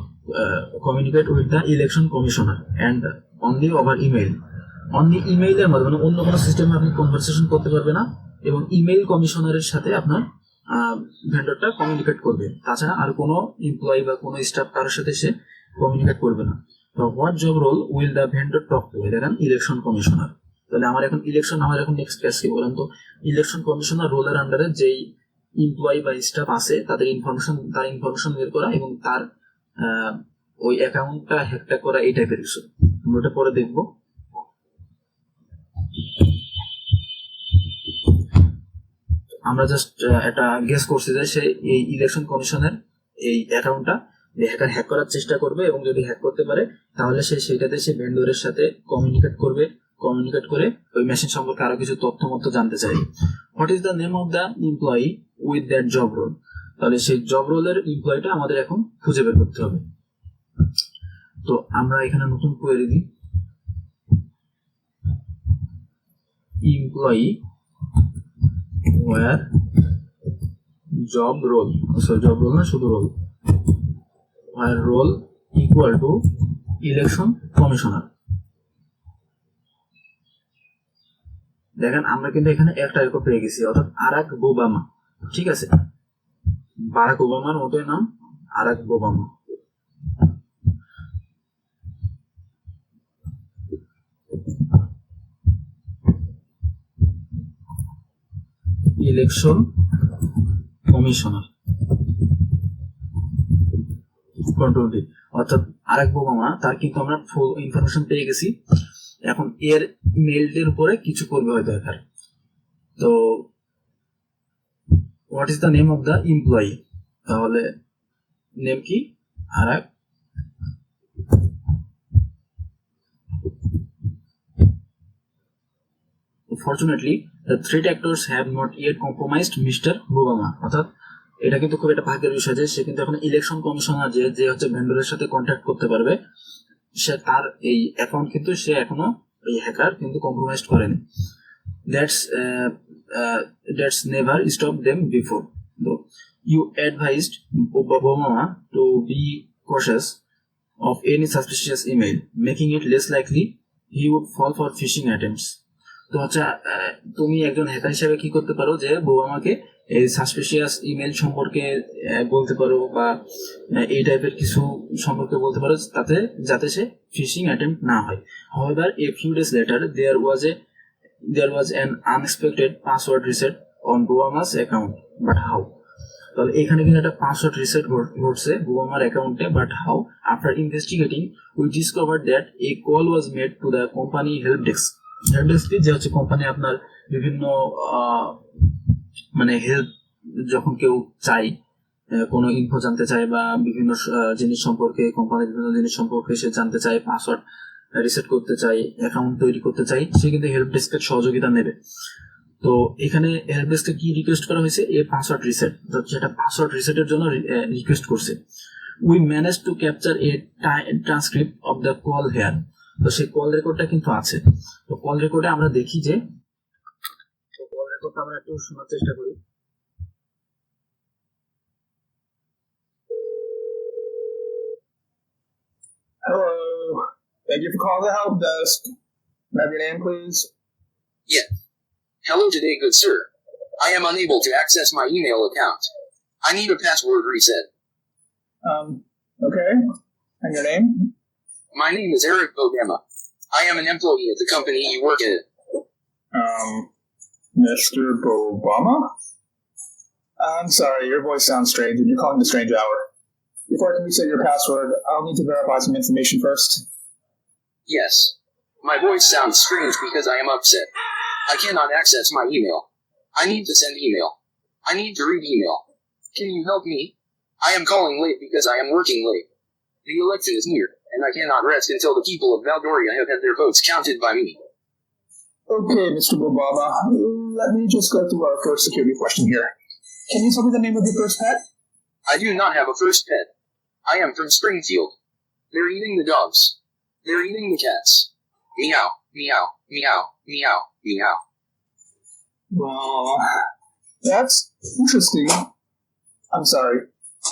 Speaker 1: communicate with the election commissioner and only over email, only ইমেইলের মাধ্যমে অন্য কোনো সিস্টেমে আপনি কনভারসেশন করতে পারবে না, এবং ইমেইল কমিশনারের সাথে আপনার ভেন্ডরটা কমিউনিকেট করবে, তাছাড়া আর কোনো এমপ্লয়ি বা কোনো স্টাফ কারোর সাথে সে কমিউনিকেট করবে না। তো what job role will the vendor talk to, দেখেন ইলেকশন কমিশনার, তাহলে আমার এখন নেক্সট ক্লাস কি বলেন তো, ইলেকশন কমিশনার রোলের আন্ডারে যেই এমপ্লয়ি বা স্টাফ আছে তার ইনফরমেশন বের করা এবং তার ওই অ্যাকাউন্টটা হ্যাকটা করা, এই টাইপের কিছু আমরা ওটা পরে দেখবো। আমরা জাস্ট একটা গেস করছি যে সে এই ইলেকশন কমিশনের এই অ্যাকাউন্টটা হ্যাকার হ্যাক করার চেষ্টা করবে, এবং যদি হ্যাক করতে পারে তাহলে সেইটাতে সে ভেন্ডরের সাথে কমিউনিকেট করে ওই মেশিন সম্পর্কে আরো কিছু তথ্য জানতে চাইবে। What is the name of the employee with that job role? তাহলে সেই জব রোলের এমপ্লয়িটা আমাদের এখন খুঁজে বের করতে হবে। তো আমরা এখানে নতুন কোয়েরি দিই, employee where job role, job role না শুধু role, where role equal to election commissioner. দেখেন আমরা কিন্তু এখানে একটা রেকর্ড পেয়ে গেছি, অর্থাৎ আরাক ওবামা। ঠিক আছে, বারাক ওবামার মতোই নাম, আরাক Obama. Election commissioner control D, অর্থাৎ আরাক ওবামা, তার কিন্তু আমরা ফুল ইনফরমেশন পেয়ে গেছি। এখন এর মেইলটির উপরে কিছু করবে হয়তো হ্যাকার। তো what is the name of the employee? তাহলে নেম কি? আরাক Fortunately, the threat actors have not yet compromised Mr. Obama. অর্থাৎ এটা কিন্তু খুব একটা ভাগ্যের বিষয় যে সে কিন্তু এখন ইলেকশন কমিশনার যে হচ্ছে ভেন্ডরের সাথে কন্ট্যাক্ট করতে পারবে, সে তার এই অ্যাকাউন্ট কিন্তু সে এখনো এই হ্যাকার কিন্তু কম্প্রোমাইজ করেনি। That's never stopped them before. Though you advised Obama to be cautious of any suspicious email, making it less likely he would fall for phishing attempts. তো হচ্ছে তুমি একজন হ্যাকার হিসেবে কি করতে পারো যে ওবামাকে এই সাসপিশিয়াস ইমেল সম্পর্কে বলতে পারো, বা এই টাইপের কিছু সম্পর্কে বলতে পারো যাতে সে ফিশিং অ্যাটেম্প্ট না হয়। However, a few days later there was an unexpected password reset on Obama's account. But how? তাহলে এখানে কিন্তু একটা পাসওয়ার্ড রিসেট ঘটছে ওবামার অ্যাকাউন্টে। But how? After investigating we discovered that a call was made to the company help desk. Help desk যে হচ্ছে company আপনার বিভিন্ন মানে হেল্প, যখন কেউ চাই কোনো ইনফো জানতে চায় বা বিভিন্ন জিনিস সম্পর্কে, কোম্পানির বিভিন্ন জিনিস সম্পর্কে সে জানতে চায়, পাসওয়ার্ড রিসেট করতে চাই, অ্যাকাউন্ট তৈরি করতে চাই, সে কিন্তু হেল্প ডেস্কের সহযোগিতা নেবে। তো এখানে হেল্প ডেস্কে কি রিকোয়েস্ট করা হয়েছে? এ পাসওয়ার্ড রিসেট, যেটা পাসওয়ার্ড রিসেটের জন্য রিকোয়েস্ট করছে। We manage to capture a transcript of the call here. তো সেই কল রেকর্ডটা কিন্তু আছে। তো কল রেকর্ডে আমরা দেখি যে, কল রেকর্ডটা আমরা একটু শোনার চেষ্টা করি।
Speaker 2: Hello. Thank you for calling the help desk. Can I have your name, please?
Speaker 3: Yeah. Hello today, good sir. I am unable to access my email account. I need a password reset.
Speaker 2: Okay. And your name?
Speaker 3: My name is Eric Obama. I am an employee at the company you work at.
Speaker 2: Mr. Obama? I'm sorry, your voice sounds strange and you're calling the strange hour. Before I can reset your password, I'll need to verify some information first.
Speaker 3: Yes. My voice sounds strange because I am upset. I cannot access my email. I need to send email. I need to read email. Can you help me? I am calling late because I am working late. The election is near, and I cannot rest until the people of Valdoria have had their votes counted by me.
Speaker 2: Okay, Mr. Obama. Let me just go through our first security question here. Can you tell me the name of your first pet?
Speaker 3: I do not have a first pet. I am from Springfield. They're eating the dogs. They're eating the cats. Meow, meow, meow, meow, meow.
Speaker 2: Well, that's interesting. I'm sorry,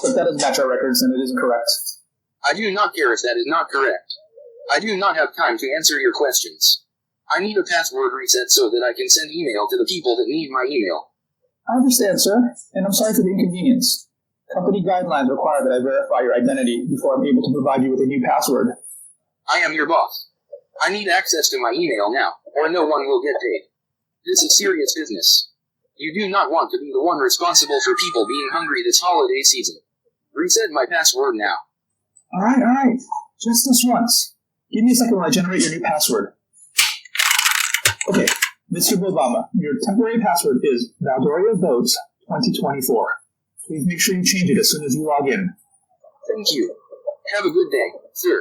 Speaker 2: but that doesn't match our records and it isn't correct.
Speaker 3: I do not care if that is not correct. I do not have time to answer your questions. I need a password reset so that I can send email to the people that need my email.
Speaker 2: I understand, sir, and I'm sorry for the inconvenience. Company guidelines require that I verify your identity before I'm able to provide you with a new password.
Speaker 3: I am your boss. I need access to my email now, or no one will get paid. This is serious business. You do not want to be the one responsible for people being hungry this holiday season. Reset my password now.
Speaker 2: All right. Just this once. Give me a second while I generate your new password. Okay, Mr. Bobama, your temporary password is Valdoria Votes 2024. Please make sure you change it as soon as you log in.
Speaker 3: Thank you. Have a good day, sir.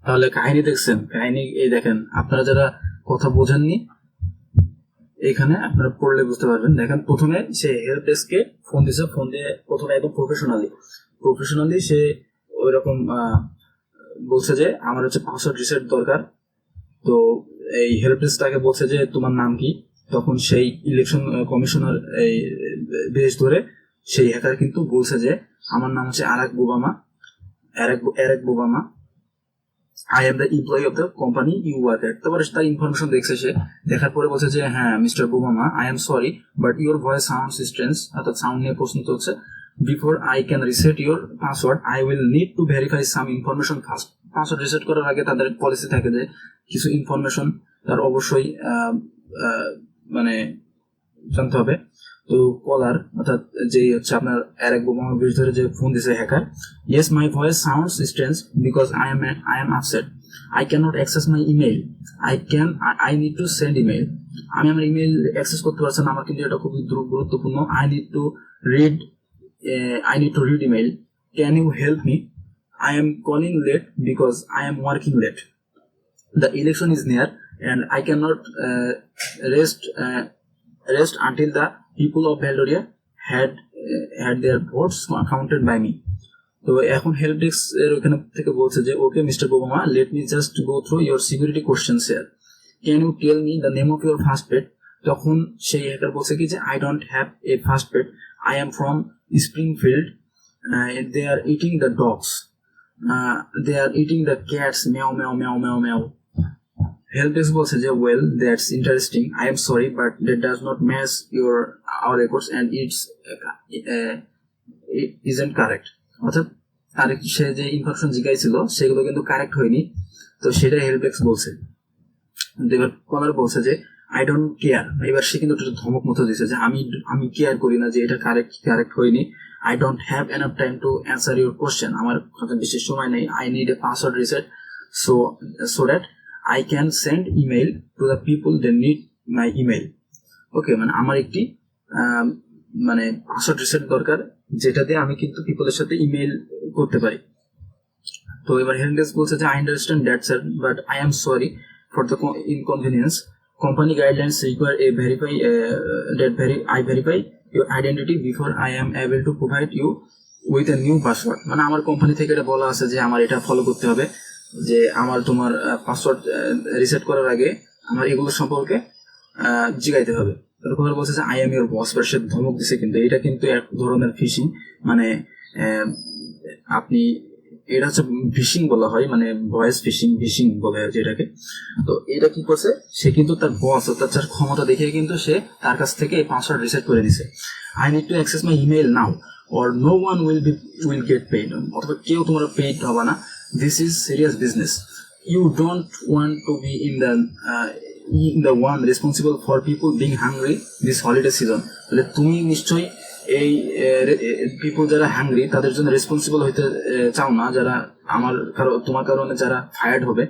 Speaker 1: তাহলে কাহিনী দেখছেন, কাহিনী এই দেখেন, আপনারা যারা কথা বোঝেননি এখানে আপনারা পড়লে বুঝতে পারবেন। দেখেন প্রথমে সে হেল্প ডেস্ককে ফোন দিছে, ফোন দিয়ে প্রথমে একদম প্রফেশনালি সে ওইরকম বলছে যে আমার হচ্ছে পাসওয়ার্ড রিসেট দরকার। তো এই হেল্প ডেস্ক তাকে বলছে যে তোমার নাম কি, তখন সেই ইলেকশন কমিশনার এই বেশ ধরে সেই হ্যাকার কিন্তু বলছে যে আমার নাম হচ্ছে এরেক বোবামা, I am the employee of the company you work at. তারপরে তার ইনফরমেশন দেখছে, সে দেখার পরে বলছে যে হ্যাঁ mister Bobama, I am sorry but your voice sounds strange, অর্থাৎ সাউন্ড নিয়ে প্রশ্ন হচ্ছে। Before I can reset your password I will need to verify some information first. Password reset করার আগে তাদের পলিসি থাকে যে কিছু ইনফরমেশন তার অবশ্যই মানে জানতে হবে। তো কলার অর্থাৎ যে হচ্ছে আপনার এরেক বোবামার বিরুদ্ধে যে ফোন দিছে hacker, yes my voice sounds strange because I am upset. I cannot access my email. I need to send email. আমি আমার ইমেল অ্যাক্সেস করতে পারছি না, আমার কিন্তু এটা খুবই গুরুত্বপূর্ণ। I need to read email. Can you help me? I am calling late because I am working late. The election is near and I cannot rest until the people of Valdoria had their votes counted by me. তো এখন help desk এর ওখানে থেকে বলছে যে okay mister Bobama, let me just go through your security questions here, can you tell me the name of your first pet. তখন সেই hacker বলছে কি যে I don't have a first pet, I am from Springfield, they are eating the dogs, they are eating the cats, meow meow meow meow meow. Help desk বলছে যে well that's interesting, I am sorry but that does not match our records and it isn't correct. অর্থাৎ correct, সে যে information জিজ্ঞাসা সেগুলো কিন্তু correct হয়নি, তো সেটা হেল্প ডেস্ক বলছে। এবার কলার বলছে যে আই ডোন্ট কেয়ার, এবার সে কিন্তু একটা ধমক মতো দিচ্ছে যে আমি কেয়ার করি না যে এটা কারেক্ট হয়নি। I don't have enough time to answer your question, আমার হাতে বেশি সময় নেই। I need a password reset so that I can send email to the people that need my email. ওকে, মানে আমার একটি মানে পাসওয়ার্ড রিসেট দরকার যেটা দিয়ে আমি কিন্তু পিপলের সাথে ইমেল করতে পারি। তো এবার হেল্প ডেস্ক বলছে যে I understand that sir but I am sorry for the inconvenience, company guidelines require I verify your identity before I am able to provide you with a new password. মানে আমার company থেকে এটা বলা আছে যে আমার এটা ফলো করতে হবে, যে আমার তোমার পাসওয়ার্ড রিসেট করার আগে আমার এগুলো সম্পর্কে জিগাইতে হবে। তারপর বলছে যে আই এম ইউর বস, সে ধমক দিছে। কিন্তু এটা কিন্তু এক ধরনের ফিশিং, মানে আপনি এটা হচ্ছে ফিশিং বলা হয়, মানে ভয়েস ফিশিং বলে যেটাকে। তো এটা কি করছে, সে কিন্তু তার বস অর্থাৎ তার ক্ষমতা দেখে কিন্তু সে তার কাছ থেকে এই পাসওয়ার্ড রিসেট করে দিছে। I need to access my email now or no one will get paid, অথবা কেউ তোমরা পেইড হবে না। This is serious business. You don't want to be in the one responsible for people being hungry this holiday season. তাহলে তুমি নিশ্চয়ই এই people যারা হাংরি তাদের জন্য রেসপন্সিবল হইতে চাও না, যারা তোমার কারণে যারা ফায়ার্ড হবে।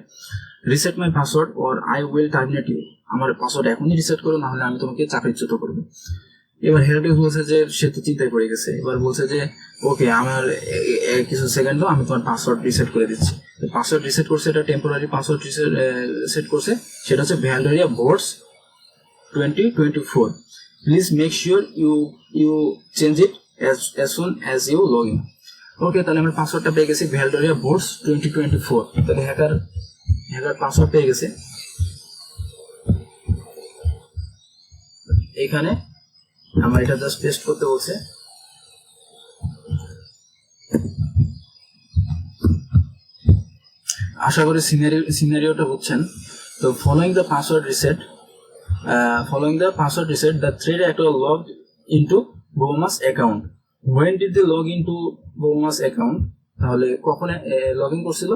Speaker 1: Reset my password or I will terminate you. আমার পাসওয়ার্ড এখনই রিসেট করো, না হলে আমি তোমাকে চাকরিচ্যুত করবো। এবার হেল্পডেস্ক বলছে যে সে তো চিন্তায় পড়ে গেছে। এবার বলছে যে ওকে, আমার কিছু সেকেন্ডও আমি তোমার পাসওয়ার্ড রিসেট করে দিচ্ছি। পাসওয়ার্ড রিসেট করছে, এটা টেম্পোরারি পাসওয়ার্ড রিসেট করছে, সেটা হচ্ছে Valdoria votes 2024। Please make sure you change it as soon as you log in. Okay, তাহলে আমার পাসওয়ার্ডটা পেয়ে গেছি ভ্যালডোরিয়া ভোটস 2024। তাহলে হ্যাকার পাসওয়ার্ড পেয়ে গেছে। এখানে আমার এটা জাস্ট পেস্ট করতে বলছে। আশা করি সিনারিওটা বুঝছেন। তো following the password reset, the threat actor logged into Bobama's account. When did they log into Bobama's account? তাহলে কখন লগ ইন করছিল?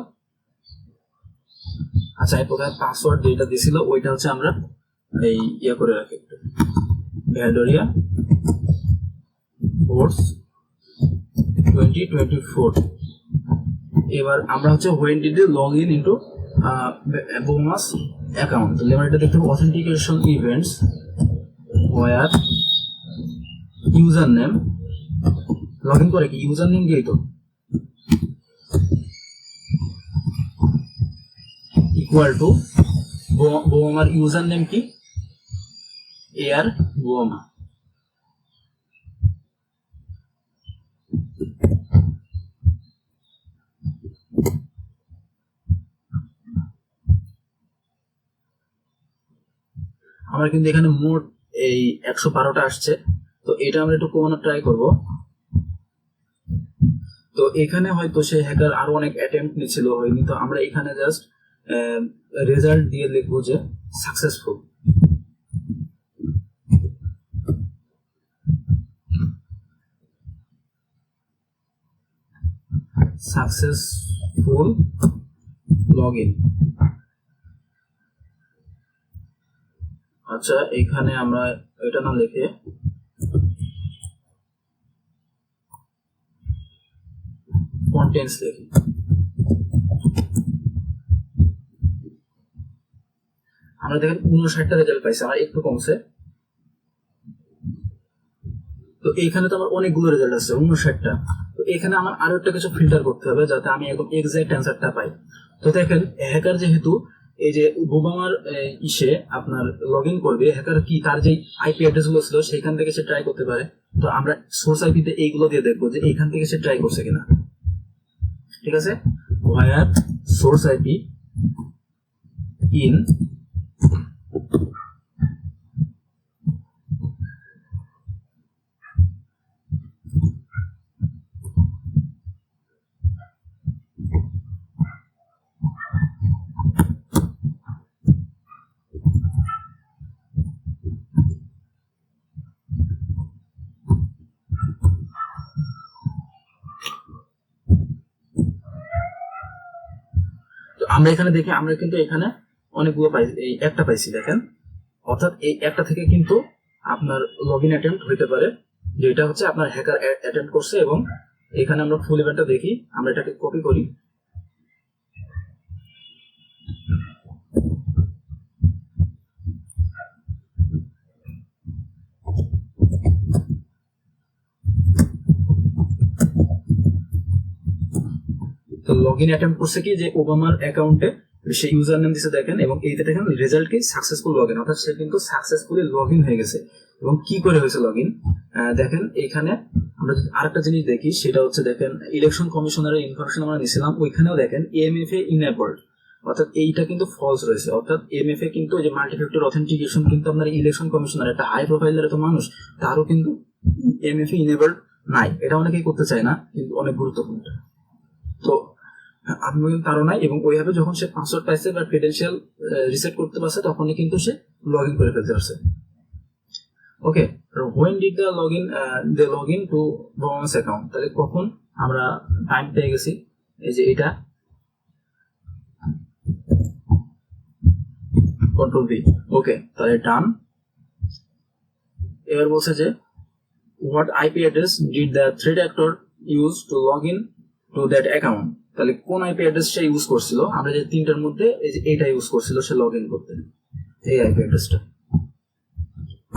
Speaker 1: আচ্ছা, এই প্রথমে পাসওয়ার্ড যেটা দিছিল ওইটা হচ্ছে আমরা এই করে রাখি, ভ্যালডোরিয়া ভোটস 2024। এবার আমরা হচ্ছে when did they log in into Bobama's account, তাহলে আমরা এটা দেখতে পাবো authentication events where user name, log in করে কি ইউজার নেম দিয়েই তো ইকুয়াল টু বোমার ইউজার নেম কি এয়ার বোমা। আমরা কিন্তু এখানে মোট এই 112টা আসছে, তো এটা আমরা একটু কমানোর ট্রাই করব। তো এখানে হয়তো সে হ্যাকার আরো অনেক অ্যাটেম্প্ট নিয়েছিল হয়নি, তো আমরা এখানে জাস্ট রেজাল্ট দিয়ে লিখবো যে সাকসেসফুল। Successful log in. আচ্ছা, এখানে আমরা এটা না লিখে কন্টেন্টস লিখি। আমরা দেখেন 59টা রেজাল্ট পাইছি, আমার একটু কমছে। তো এইখানে তো আমার অনেকগুলো রেজাল্ট আছে 59টা, তো এখানে আমার আরো একটা কিছু ফিল্টার করতে হবে যাতে আমি একদম এক্সাক্ট অ্যান্সারটা পাই। তো দেখেন হ্যাকার যেহেতু এই যে ওবামার ইসে আপনার লগ ইন করবে, হ্যাকার কি তার যে আইপি অ্যাড্রেস গুলো ছিল সেখান থেকে সে ট্রাই করতে পারে। তো আমরা সোর্স আইপিতে এইগুলো দিয়ে দেখবো যে এইখান থেকে সে ট্রাই করছে কিনা। ঠিক আছে, ওয়ার সোর্স আইপি ইন আমরা এখানে দেখি, আমরা কিন্তু এখানে অনেকগুলো পাই, এই একটা পাইছি দেখেন, অর্থাৎ এই একটা থেকে কিন্তু আপনার লগ ইন অ্যাটেম্প্ট হইতে পারে, যেটা হচ্ছে আপনার হ্যাকার অ্যাটেম্প্ট করছে। এবং এখানে আমরা ফুল ইভেন্টটা দেখি, আমরা এটাকে কপি করি, তো লগ ইন অ্যাটেম্প্ট করছে কি যে ওবামার অ্যাকাউন্টে সে ইউজার নেম দিছে দেখেন, এবং এইটা দেখেন রেজাল্ট কি সাকসেসফুল লগ ইন, অর্থাৎ সে কিন্তু সাকসেসফুলি লগ ইন হয়ে গেছে। এবং কি করে হয়েছে লগ ইন দেখেন, এখানে আমরা আরেকটা জিনিস দেখি, সেটা হচ্ছে দেখেন ইলেকশন কমিশনারের ইনফরমেশন আমরা নিয়েছিলাম, ওইখানেও দেখেন এমএফএ ইনেবলড, অর্থাৎ এইটা কিন্তু ফলস রয়েছে। অর্থাৎ এমএফএ কিন্তু যে মাল্টিফ্যাক্টর অথেন্টিকেশন কিন্তু আপনার ইলেকশন কমিশনার একটা হাই প্রোফাইলের তো মানুষ, তারও কিন্তু এমএফএ ইনেবলড নাই। এটা অনেকেই করতে চায় না, কিন্তু অনেক গুরুত্বপূর্ণ। তো আপনি তারও নাই, এবং ওইভাবে যখন সে পাসওয়ার্ড পাইছে বা ক্রেডেনশিয়াল রিসেট করতে পারছে তখনই কিন্তু সে লগ ইন করে ফেলতে পারছে। Okay, when did they log in to Bobama's account, তাহলে কখন আমরা টাইম পেয়ে গেছি, এই যে এটা কন্ট্রোল ভি। ওকে, তাহলে ডান। এবার বলছে যে what IP address did the threat actor use to log in to that account, তাহলে কোন আইপি অ্যাড্রেস সে ইউজ করছিল, আমরা যে তিনটার মধ্যে এই যে এইটা ইউজ করছিল সে লগ ইন করতে, এই আইপি অ্যাড্রেসটা,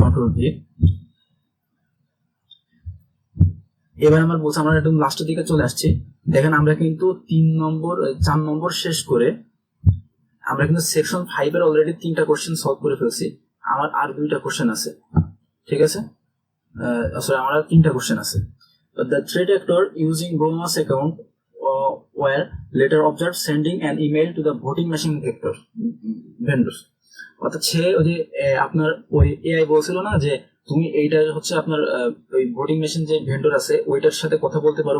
Speaker 1: কন্ট্রোল ভি। এবার আমার বলছে, আমরা একদম লাস্টের দিকে চলে আসছি, দেখেন আমরা কিন্তু 4 নম্বর শেষ করে আমরা কিন্তু সেকশন 5 এর অলরেডি 3টা কোশ্চেন সলভ করে ফেলছি, আমার আর 2টা কোশ্চেন আছে। ঠিক আছে, সরি আমার আর 3টা কোশ্চেন আছে। The threat actor using Boma's account were later observed sending an email to the voting machine vendors, অর্থাৎ সে ওই যে আপনার ওই এআই বলছিল না যে তুমি এইটা হচ্ছে আপনার ওই ভোটিং মেশিন যে ভেন্ডর আছে ওইটার সাথে কথা বলতে পারো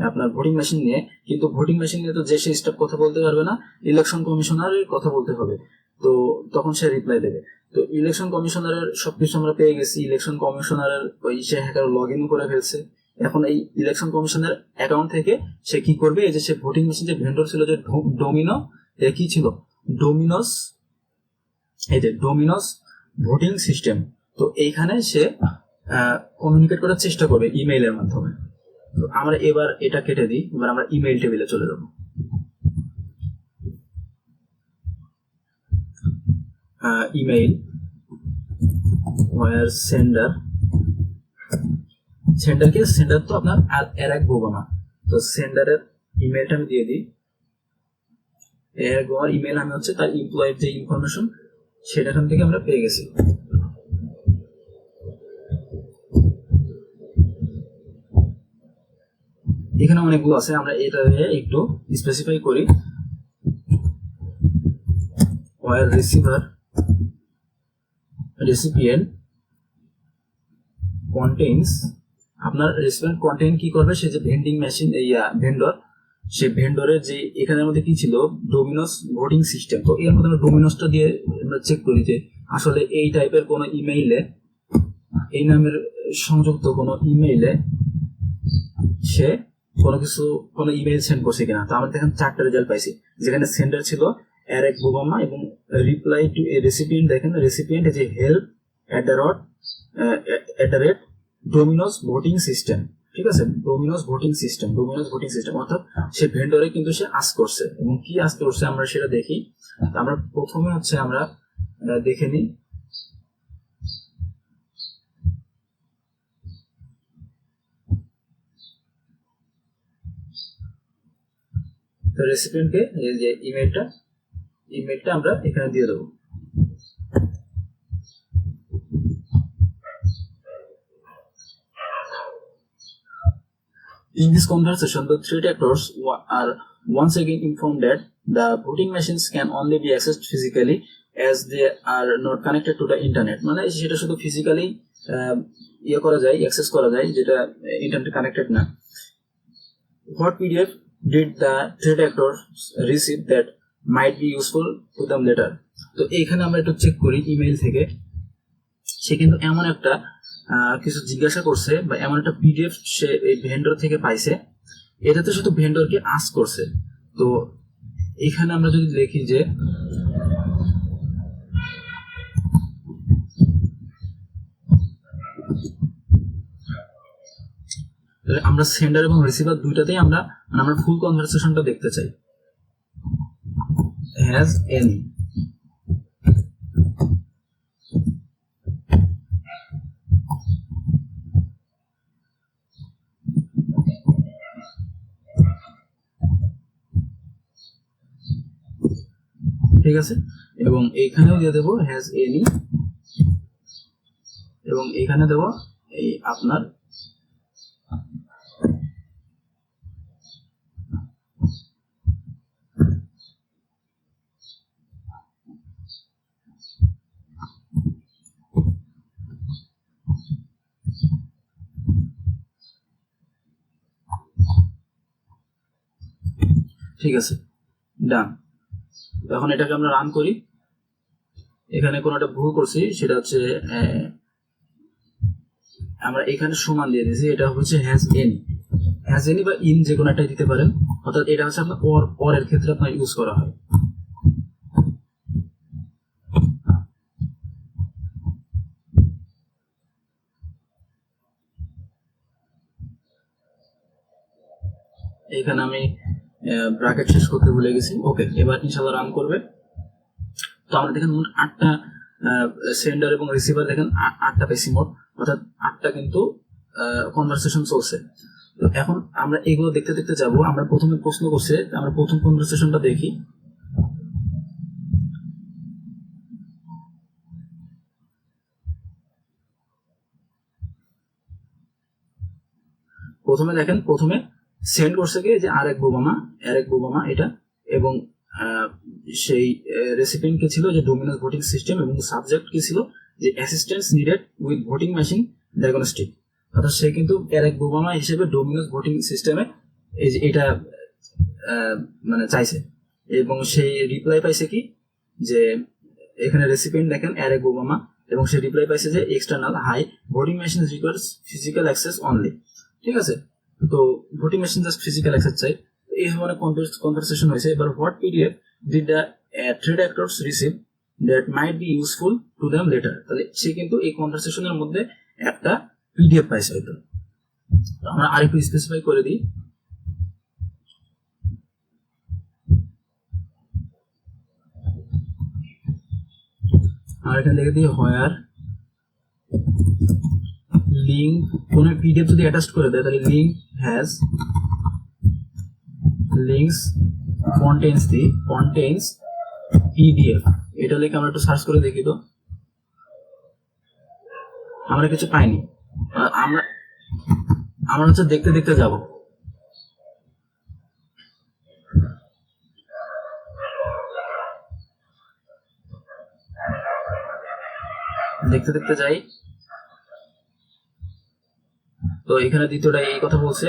Speaker 1: আপনার ভোটিং মেশিন নিয়ে, কিন্তু ভোটিং মেশিন নিয়ে তো যে সেই স্টাফ কথা বলতে পারবে না, ইলেকশন কমিশনারের কথা বলতে হবে। তো তখন সে রিপ্লাই দেবে। তো ইলেকশন কমিশনারের সবকিছু আমরা পেয়ে গেছি, ইলেকশন কমিশনারের ওই সে হ্যাকার লগ ইন করে ফেলছে। এখন এই ইলেকশন কমিশনের অ্যাকাউন্ট থেকে সে কি করবে, এই যে সে ভোটিং মেশিন যে ভেন্ডর ছিল যে ডোমিনো, কি ছিল ডোমিনোস, এই যে ডোমিনোস ভোটিং সিস্টেম, তো এইখানে সে কমিউনিকেট করার চেষ্টা করবে ইমেইলের মাধ্যমে। তো আমরা এবার এটা কেটে দিই, এবার আমরা ইমেইল টেবিলে চলে যাবো। email where সেন্ডার তো আপনার এরেক বোবামা, তো সেন্ডারের ইমেলটা আমি দিয়ে দিই। এরেক বোবামার ইমেল আমি হচ্ছে তার এমপ্লয়ের যে ইনফরমেশন সেটা এখান থেকে আমরা পেয়ে গেছি। এখানে অনেকগুলো আছে, আমরা এটা একটু স্পেসিফাই করি। where recipient contains, আপনার রেসিপিয়েন্ট কন্টেন্ট কি করবে, সে যে ভেন্ডিং মেশিন ভেন্ডর, সে ভেন্ডরের যে এখানের মধ্যে কি ছিল ডোমিনোস ভোটিং সিস্টেম। তো এর মধ্যে আমরা ডোমিনোসটা দিয়ে আমরা চেক করি যে আসলে এই টাইপের কোনো ইমেইলে, এই নামের সংযুক্ত কোনো ইমেইলে সে কোনো ইমেইল সেন্ড করছে কিনা। তো আমরা দেখেন 4টা রেজাল্ট পাইছি, যেখানে সেন্ডার ছিল এরেক বোবামা এবং রিপ্লাই টু এ রেসিপিয়েন্ট, দেখেন রেসিপিয়েন্ট যে হেল্প @@ ডোমিনোস ভোটিং সিস্টেম। ঠিক আছে, ডোমিনোস ভোটিং সিস্টেম অর্থাৎ সে ভেন্ডরে কিন্তু সে আস্ক করছে, এবং কি আস্ক করছে আমরা সেটা দেখি। আমরা প্রথমে হচ্ছে আমরা দেখে নিই রেসিপিয়েন্টকে যে ইমেলটা আমরা এখানে দিয়ে দেবো। In this conversation, the threat actors are once again informed that the voting machines can only be accessed physically as they are not connected to the internet. মানে সেটা শুধু ফিজিক্যালি করা যায়, অ্যাক্সেস করা যায়, যেটা ইন্টারনেট কানেক্টেড না। What PDF did the threat actors receive that might be useful to them later? তো এইখানে আমরা একটু চেক করি ইমেইল থেকে, সে কিন্তু এমন একটা কিছু জিজ্ঞাসা করছে বা এমন একটা পিডিএফ সে এই ভেন্ডর থেকে পাইছে, এটাতে শুধু ভেন্ডরকে আস্ক করছে। তো এখানে আমরা যদি লিখি যে আমরা সেন্ডার এবং রিসিভার দুইটাতেই আমরা ফুল কনভারসেশনটা দেখতে চাই। হ্যাজ এনি, ঠিক আছে, এবং এইখানেও দিয়ে দেবো হ্যাজ এনি, এবং এখানে দেবো এই আপনার ঠিক আছে, ডান। এখন এটাকে আমরা রান করি। এখানে কোনো একটা ভুল করছি, সেটা হচ্ছে আমরা এখানে সমান দিয়ে দিয়েছি, এটা হচ্ছে হ্যাজ এনি বা ইন যে কোনো একটা দিতে পারেন, অর্থাৎ এটা হচ্ছে আপনার অর এর ক্ষেত্রে আপনার ইউজ করা হয়। এখানে আমি ব্র্যাকেট শেষ করতে ভুলে গেছি। ওকে, এবার ইনশাআল্লাহ রান করবে। তো আমরা দেখেন মোট 8টা সেন্ডার এবং রিসিভার, দেখেন 8টা পেছি মোট, অর্থাৎ 8টা কিন্তু কনভারসেশন চলছে। তো এখন আমরা এগুলো দেখতে দেখতে যাব। আমরা প্রথমে প্রশ্ন করছে, আমরা প্রথম কনভারসেশনটা দেখি। প্রথমে দেখেন, প্রথমে সেন্ড করছে কি যে এরেক বোবামা এটা, এবং সেই রেসিপিয়েন্ট কে ছিল যে ডোমিনোস ভোটিং সিস্টেম, এবং সাবজেক্ট কি ছিল যে assistance needed with voting machine diagnostic. অর্থাৎ সে কিন্তু এরেক বোবামা হিসেবে ডোমিনোস ভোটিং সিস্টেমে এই যে এটা মানে চাইছে, এবং সেই রিপ্লাই পাইছে কি যে এখানে রেসিপিয়েন্ট দেখেন এরেক বোবামা, এবং সে রিপ্লাই পাইছে যে external high voting machine requires physical access only. ঠিক আছে, তো voting machine just physical access চাই। এই ধরনের কনভারসেশন হয়েছে। এবার what PDF did the threat actors receive that might be useful to them letter? তাহলে সে কিন্তু এই কনভারসেশনের মধ্যে একটা পিডিএফ পাইছে হয়তো। আমরা আরেকটু স্পেসিফাই করে দিই। আর এখানে লিখে দিই হোয়ার লিঙ্ক কোন পিডিএফ যদি অ্যাটাচ করে দেয় তাহলে link has links contains PDF, এটা লিখে আমরা একটু সার্চ করে দেখি। তো আমরা কিছু পাইনি, আমরা হচ্ছে দেখতে দেখতে যাব। দেখতে দেখতে যাই। তো এখানে দ্বিতীয়টা এই কথা বলছে,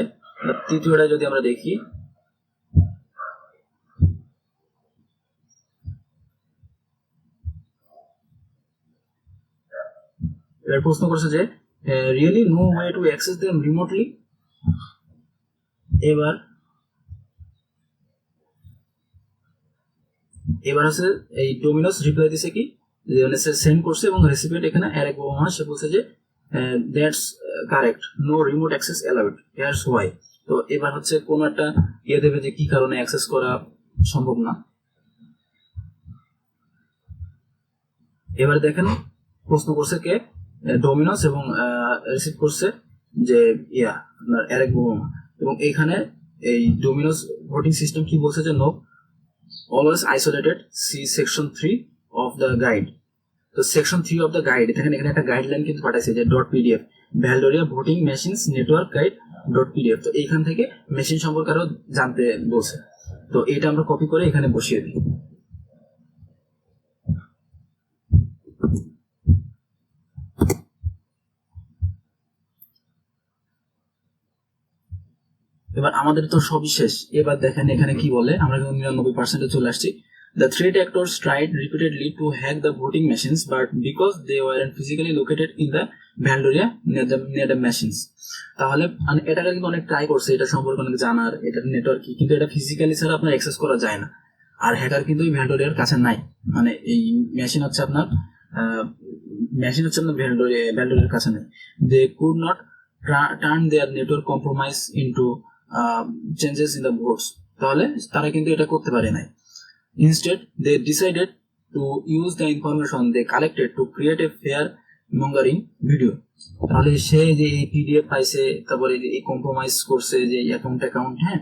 Speaker 1: তৃতীয়টা যদি আমরা দেখি, এবার প্রশ্ন করছে যে really no way to access them remotely. এবার হচ্ছে এই ডোমিনোস রিপ্লাই দিছে কি, যে সেন্ড করছে এবং রেসিপিয়েন্ট এখানে আরেক বোমা, সে বলছে যে that's correct, no remote access allowed, here's why. তো এবার হচ্ছে কোন একটা দেবে যে কি কারণে অ্যাক্সেস করা সম্ভব না। এবার দেখেন প্রশ্ন করছে কে, ডোমিনোস, এবং রিসিভ করছে যে আপনার আরেক বোমা। এবং এইখানে এই ডোমিনোস ভোটিং সিস্টেম কি বলছে যে no always isolated, see section 3 of the guide. তো সেকশন 3 অফ দ্য গাইড, এখানে একটা গাইডলাইন কিন্তু পাঠাইছে যে .pdf Valdoria voting machines network guide .pdf। তো এইখান থেকে মেশিন সম্পর্কে আরো জানতে বলছে। তো এটা আমরা কপি করে এখানে বসিয়ে দিই। এবার আমাদের তো সবই শেষ। এবার দেখেন এখানে কি বলে, আমরা কিন্তু 99% চলে আসছি। The threat actors tried repeatedly to hack the voting machines, but because they weren't physically located in the Valdoria near the machines. তাহলে এটাকে কিন্তু অনেক ট্রাই করছে, এটা সম্পর্কে অনেক জানার, এটা নেটওয়ার্ক কি, কিন্তু এটা ফিজিক্যালি ছাড়া আপনার অ্যাক্সেস করা যায় না। আর হ্যাকার কিন্তু এই ভ্যালডোরিয়ার কাছে নাই, মানে এই মেশিন হচ্ছে আপনার ভ্যালডোরিয়ার কাছে নেই। They could not turn their network compromise into changes in the votes, তাহলে তারা কিন্তু এটা করতে পারে নাই। Instead, they decided to use the information they collected to create a fear mongering video. তাহলে সে যে এই পিডিএফ পাইছে, তারপরে এই কম্প্রোমাইজ করছে যে অ্যাকাউন্ট, হ্যাঁ,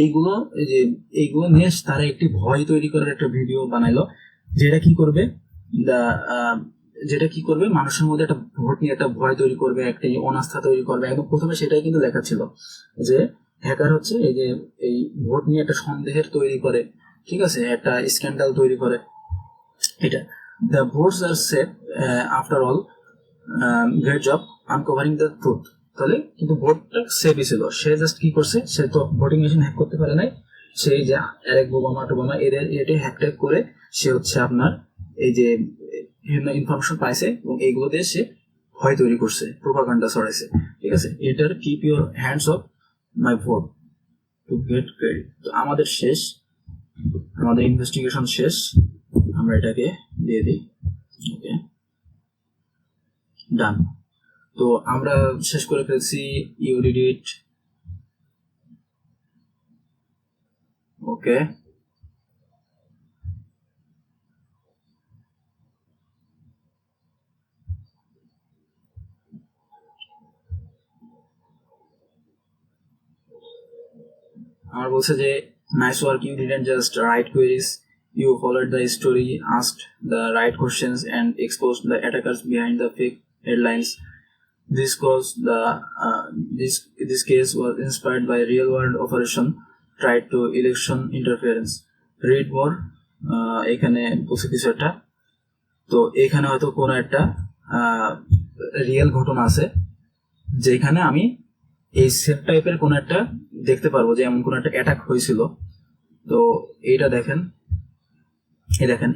Speaker 1: এইগুলো নিয়ে তারা একটি ভয় তৈরি করার একটা ভিডিও বানাইলো, যেটা কি করবে মানুষের মধ্যে একটা ভোট নিয়ে একটা ভয় তৈরি করবে, একটা অনাস্থা তৈরি করবে। একদম প্রথমে সেটাই কিন্তু লেখা ছিল যে হ্যাকার হচ্ছে এই ভোট নিয়ে একটা সন্দেহের তৈরি করে, ঠিক আছে, একটা স্ক্যান্ডাল তৈরি করে। এটা the votes are safe after all, great job uncovering the truth. তাহলে কিন্তু ভোটটা সেফই ছিল, সে জাস্ট কি করছে, সে তো ভোটিং মেশিন হ্যাক করতে পারে নাই, সেই যে আরেক বোমা এদের হ্যাক করে সে হচ্ছে আপনার এই যে ইনফরমেশন পাইছে এবং এইগুলো দিয়ে সে ভয় তৈরি করছে, প্রোপাগান্ডা ছড়াইছে, ঠিক আছে। এটার keep your hands of my vote to get credit. তো আমাদের শেষ, আমাদের ইনভেস্টিগেশন শেষ, আমরা এটাকে দিয়ে দিই, ওকে, ডান। তো আমরা শেষ করে ফেলছি, ইউ ডিড ইট, ওকে। আমার বলছে যে nice work, you didn't just write queries, you followed the story, asked the right questions and exposed the attackers behind the fake headlines. This case was inspired by real world operation tried to election interference. Read more. এখানে বলছে কিছু একটা, তো এখানে হয়তো কোনো একটা real ঘটনা আছে যেখানে আমি এই সেম টাইপের কোন একটা দেখতে পারবো যে এমন কোন একটা অ্যাটাক হয়েছিল। তো এইটা দেখেন, এই দেখেন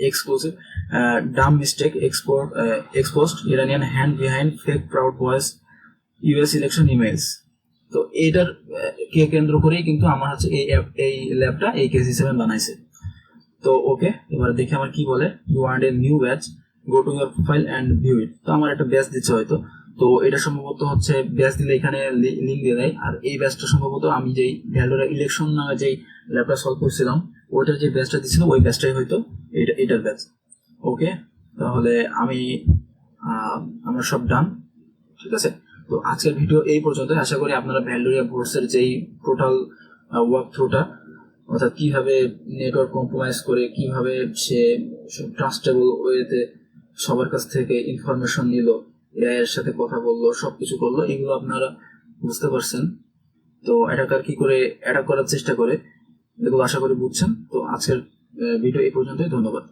Speaker 1: exclusive Dam mistake exposed Iranian hand behind fake proud voice US election emails. তো এইটার কে কেন্দ্র করেই কিন্তু আমার হচ্ছে এই ল্যাবটা এই কেস হিসেবে বানাইছে। তো ওকে, এবার দেখি আমার কি বলে, you want a new badge, go to your profile and view it. তো আমার একটা ব্যাচ দিচ্ছে হয়তো, তো এটা সম্ভবত হচ্ছে ব্যাচ দিলে এখানে লিঙ্ক দিয়ে দেয়। আর এই ব্যাচটা সম্ভবত আমি যেই ভ্যালডোরিয়া ইলেকশন নামে যেই ল্যাবটা সলভ করছিলাম ওইটার যে ব্যাচটা দিচ্ছিল ওই ব্যাচটাই হয়তো এটার ব্যাচ। ওকে, তাহলে আমার সব ডান। ঠিক আছে, তো আজকের ভিডিও এই পর্যন্ত। আশা করি আপনারা ভ্যালোরিয়া ভোর্সের যেই টোটাল ওয়ার্ক থ্রুটা, অর্থাৎ কিভাবে নেটওয়ার্ক কম্প্রোমাইজ করে কিভাবে সে ট্রাস্টেবল ওয়েতে সবার কাছ থেকে ইনফরমেশন নিল, এআই এর সাথে কথা বললো, সবকিছু করলো, এগুলো আপনারা বুঝতে পারছেন। তো অ্যাটাকার কি করে অ্যাটাক করার চেষ্টা করে, এগুলো আশা করি বুঝছেন। তো আজকের ভিডিও এই পর্যন্তই, ধন্যবাদ।